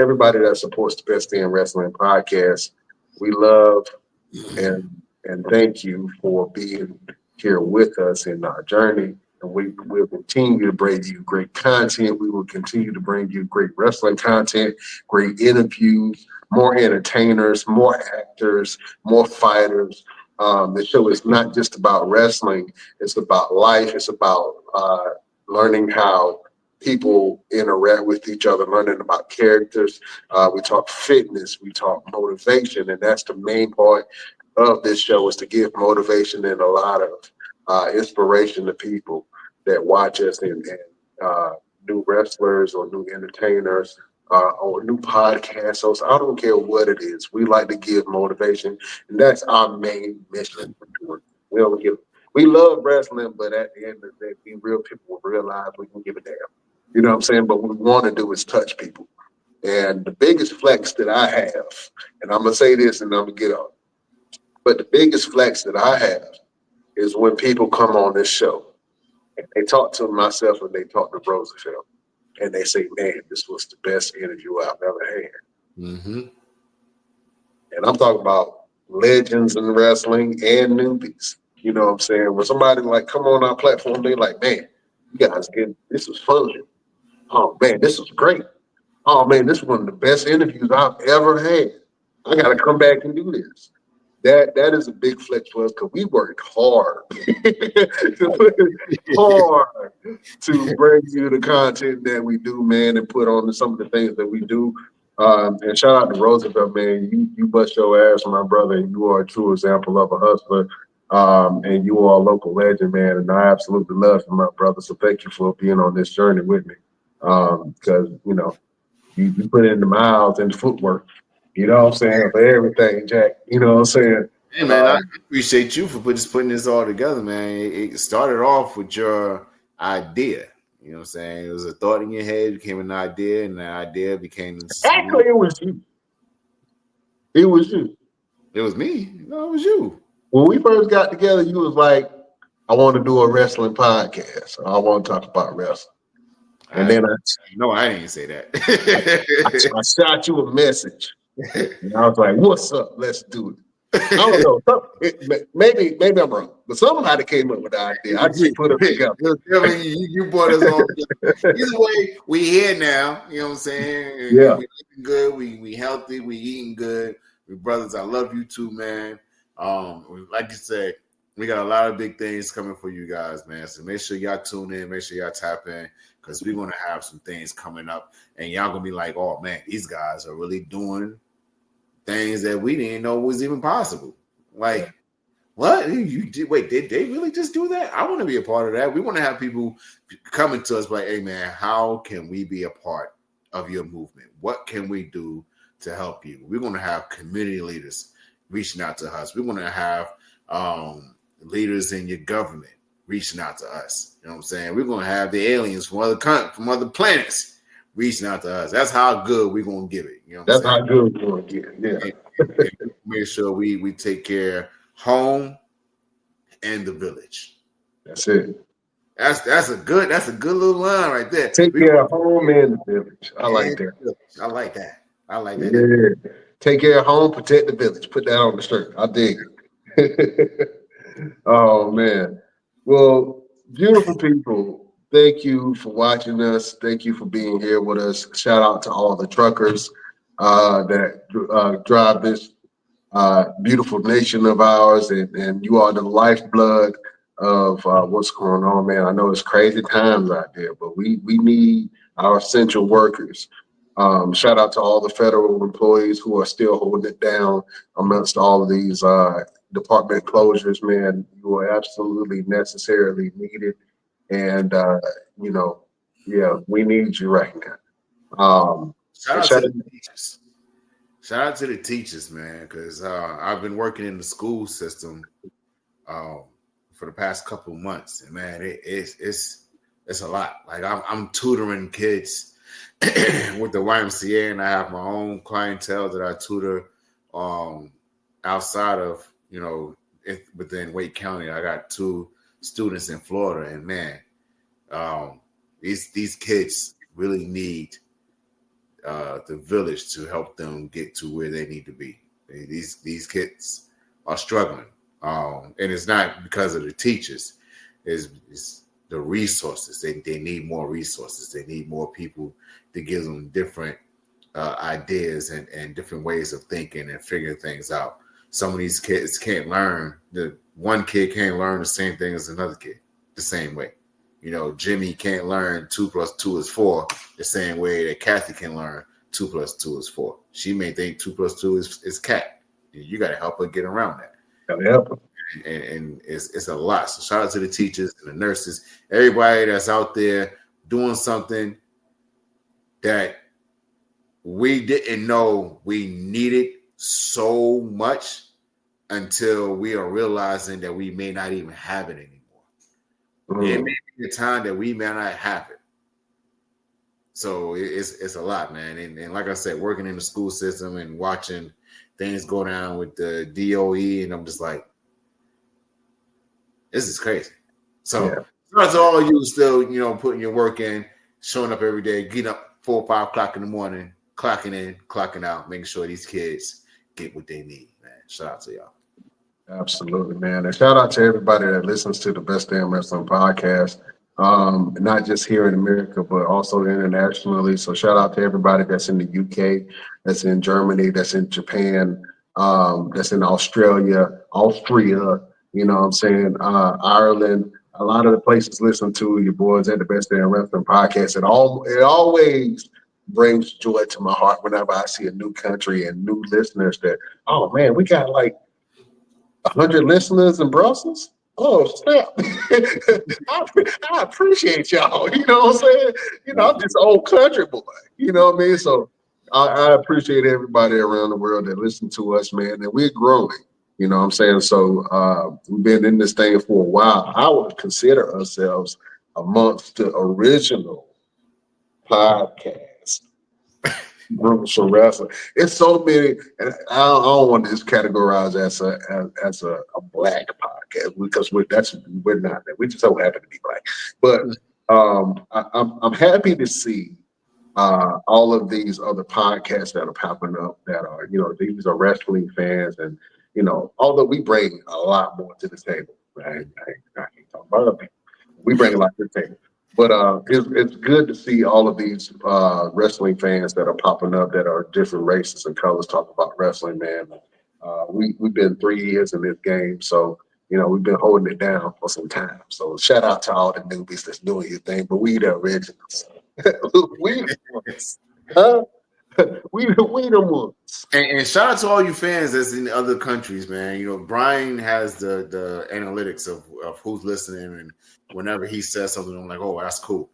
Everybody that supports the Best in Wrestling podcast, we love and thank you for being here with us in our journey. And we will continue to bring you great content. We will continue to bring you great wrestling content, great interviews, more entertainers, more actors, more fighters. The show is not just about wrestling. It's about life. It's about learning how people interact with each other, learning about characters. We talk fitness. We talk motivation. And that's the main part of this show, is to give motivation and a lot of inspiration to people that watch us, and new wrestlers or new entertainers or new podcast hosts. I don't care what it is. We like to give motivation, and that's our main mission. We love wrestling, but at the end of the day, be real people will realize we can give a damn. You know what I'm saying? But what we want to do is touch people. And the biggest flex that I have, and I'm going to say this and I'm going to get off, but the biggest flex that I have is when people come on this show and they talk to myself and they talk to Roosevelt and they say, man, this was the best interview I've ever had. Mm-hmm. And I'm talking about legends in wrestling and newbies. You know what I'm saying? When somebody like come on our platform, they like, man, you guys this was fun. Oh man, this was great. Oh man, this is one of the best interviews I've ever had. I gotta come back and do this. That is a big flex for us because we worked hard to bring you the content that we do, man, and put on some of the things that we do. And shout out to Roosevelt, man. You bust your ass, my brother, and you are a true example of a hustler. And you are a local legend, man, and I absolutely love you, my brother. So thank you for being on this journey with me. Because you put in the miles and the footwork. You know what I'm saying? For everything, Jack. You know what I'm saying? Hey, man, I appreciate you for putting this all together, man. It started off with your idea. You know what I'm saying? It was a thought in your head, became an idea, and the idea became... Actually, it was you. It was you. It was me? No, it was you. When we first got together, you was like, I want to do a wrestling podcast. I want to talk about wrestling. And then I didn't say that. I shot you a message. And I was like, what's up? Let's do it. I don't know. Maybe I'm wrong. but somebody came up with the idea. I just put it together. You brought us all together. Either way, we here now. You know what I'm saying? Yeah. We eating good. We healthy. We eating good. We brothers, I love you too, man. Like you said, we got a lot of big things coming for you guys, man. So make sure y'all tune in. Make sure y'all tap in because we're going to have some things coming up. And y'all going to be like, oh, man, these guys are really doing things that we didn't know was even possible. Like, what? Wait, did they really just do that? I want to be a part of that. We want to have people coming to us like, hey, man, how can we be a part of your movement? What can we do to help you? We're going to have community leaders reaching out to us. We're going to have leaders in your government reaching out to us. You know what I'm saying? We're going to have the aliens from other planets reaching out to us. That's how good we're going to give it. You know what I'm saying? That's how good we're going to get it. Yeah. And make sure we take care home and the village. That's it. That's a good little line right there. Take care of home and the village. I like that. I like that. Yeah. Take care of home, protect the village. Put that on the shirt. I dig it. Oh man. Well, beautiful people. Thank you for watching us. Thank you for being here with us. Shout out to all the truckers that drive this beautiful nation of ours, and you are the lifeblood of what's going on, man. I know it's crazy times out there, but we need our essential workers. Shout out to all the federal employees who are still holding it down amongst all of these department closures, man. You are absolutely necessarily needed. And, we need you right now. Shout out to the teachers. Shout out to the teachers, man, because I've been working in the school system for the past couple of months, and man, it's a lot. Like I'm tutoring kids with the YMCA, and I have my own clientele that I tutor outside of within Wake County. I got 2 students in Florida, and man, these kids really need the village to help them get to where they need to be. These kids are struggling, and it's not because of the teachers. It's the resources. They need more resources. They need more people to give them different ideas and different ways of thinking and figuring things out. Some of these kids can't learn. One kid can't learn the same thing as another kid the same way. Jimmy can't learn 2 + 2 is 4 the same way that Kathy can learn 2 + 2 is 4. She may think 2 + 2 is cat. You got to help her get around that. Got to help her. And it's a lot. So shout out to the teachers and the nurses, everybody that's out there doing something that we didn't know we needed so much until we are realizing that we may not even have it anymore. It may be a time that we may not have it. So it's a lot, man. And like I said, working in the school system and watching things go down with the DOE, and I'm just like, this is crazy. So shout out to all of you still, putting your work in, showing up every day, getting up 4 or 5 o'clock in the morning, clocking in, clocking out, making sure these kids get what they need, man. Shout out to y'all. Absolutely, man. And shout out to everybody that listens to the Best Damn Wrestling podcast, not just here in America, but also internationally. So shout out to everybody that's in the UK, that's in Germany, that's in Japan, that's in Austria, you know what I'm saying, Ireland. A lot of the places listen to your boys at the Best Damn Wrestling podcast. It always brings joy to my heart whenever I see a new country and new listeners that, oh man, we got like 100 listeners in Brussels. Oh, snap. I appreciate y'all. You know what I'm saying? I'm just old country boy. You know what I mean? So I appreciate everybody around the world that listen to us, man. And we're growing. You know what I'm saying? So we've been in this thing for a while. I would consider ourselves amongst the original podcast. Groups of wrestling. It's so many, and I don't want to just categorize as a black podcast because we're not that. We just so happen to be black. But I'm happy to see all of these other podcasts that are popping up that are these are wrestling fans, and although we bring a lot more to the table, I ain't talking about other people. We bring a lot to the table. But it's good to see all of these wrestling fans that are popping up that are different races and colors talk about wrestling, man. We've been 3 years in this game, so we've been holding it down for some time. So shout out to all the newbies that's doing your thing, but we the originals. we the ones. Huh? we the ones. And shout out to all you fans that's in other countries, man. Brian has the analytics of who's listening, and whenever he says something, I'm like, oh, that's cool.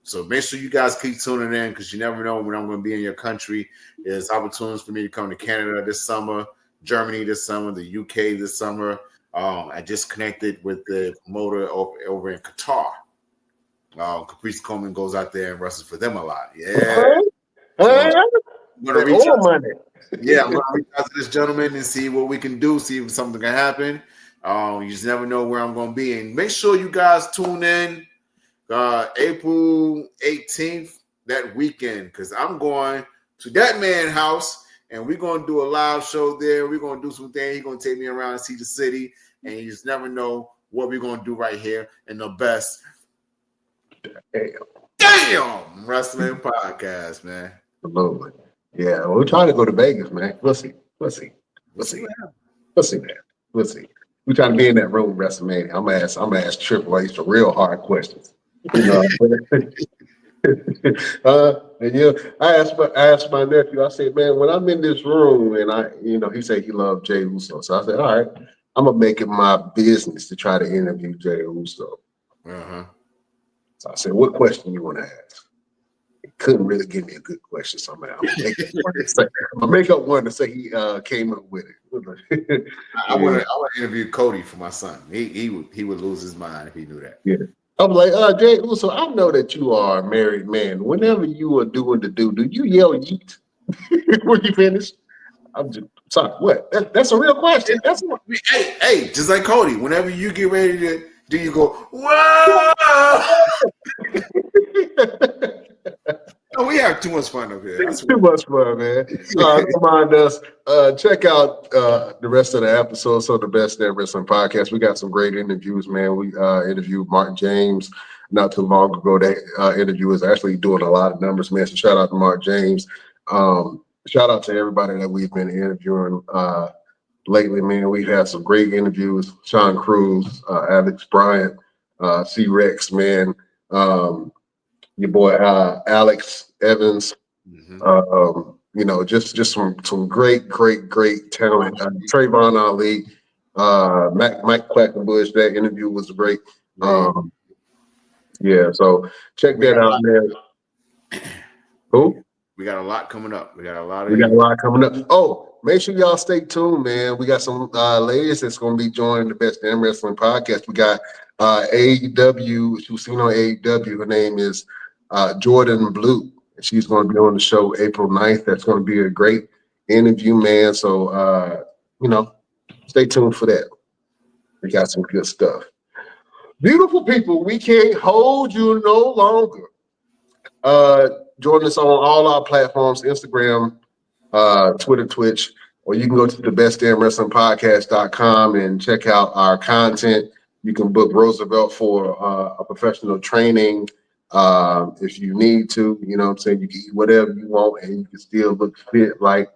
So make sure you guys keep tuning in, because you never know when I'm going to be in your country. There's opportunities for me to come to Canada this summer, Germany this summer, the UK this summer. I just connected with the promoter over in Qatar. Caprice Coleman goes out there and wrestles for them a lot. Yeah. I'm gonna reach out money. Yeah, I'm gonna reach out to this gentleman and see what we can do, see if something can happen. You just never know where I'm gonna be. And make sure you guys tune in April 18th, that weekend, because I'm going to that man's house and we're gonna do a live show there. We're gonna do some things. He's gonna take me around and see the city, and you just never know what we're gonna do right here in the best damn wrestling podcast, man. Absolutely. Yeah, we're trying to go to Vegas, man. We'll see, man. We're trying to be in that room WrestleMania. I'm gonna ask Triple H the real hard questions. I asked my nephew. I said, man, when I'm in this room, and he said he loved Jey Uso. So I said, all right, I'm gonna make it my business to try to interview Jey Uso. Uh-huh. So I said, what question you want to ask? He couldn't really give me a good question, so I'm gonna make up one to say he came up with it. I want to interview Cody for my son. He would lose his mind if he knew that. Yeah. I'm like, Jey Uso, I know that you are a married man. Whenever you are doing do you yell yeet when you finish? I'm just sorry. What? That's a real question. That's what. Hey, just like Cody. Whenever you get ready to do, you go, whoa! Oh, we have too much fun up here. It's too much fun, man. Don't mind us. Check out the rest of the episodes of the Best Damn Wrestling Podcast. We got some great interviews, man. We interviewed Mark James not too long ago. That interview was actually doing a lot of numbers, man. So shout out to Mark James. Shout out to everybody that we've been interviewing lately, man. We've had some great interviews. Sean Cruz, Alex Bryant, C-Rex, man. Your boy Alex Evans, just some great talent. Trayvon Ali, Mike Quackenbush. That interview was great. So check that out, man. Who? We got a lot coming up. We got a lot coming up. Oh, make sure y'all stay tuned, man. We got some ladies that's going to be joining the Best Damn Wrestling Podcast. We got AEW. She's seen on AEW. Her name is Jordan Blue. She's going to be on the show April 9th. That's going to be a great interview, man. So, stay tuned for that. We got some good stuff. Beautiful people, we can't hold you no longer. Join us on all our platforms, Instagram, Twitter, Twitch, or you can go to the bestdamnwrestlingpodcast.com and check out our content. You can book Roosevelt for a professional training if you need to. You know what I'm saying? You can eat whatever you want and you can still look fit like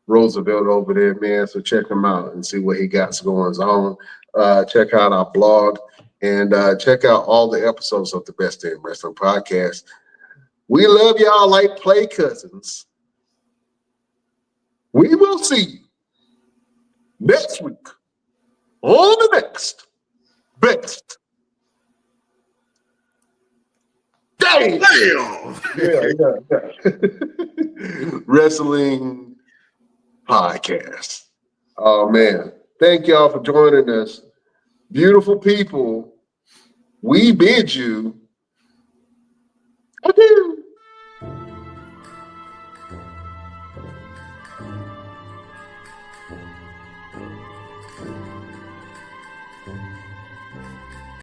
Roosevelt over there, man. So check him out and see what he got going on. Check out our blog and check out all the episodes of the Best Damn Wrestling Podcast. We love y'all like play cousins. We will see you next week on the next Best Damn Wrestling Podcast. Oh, man. Thank y'all for joining us. Beautiful people, we bid you adieu.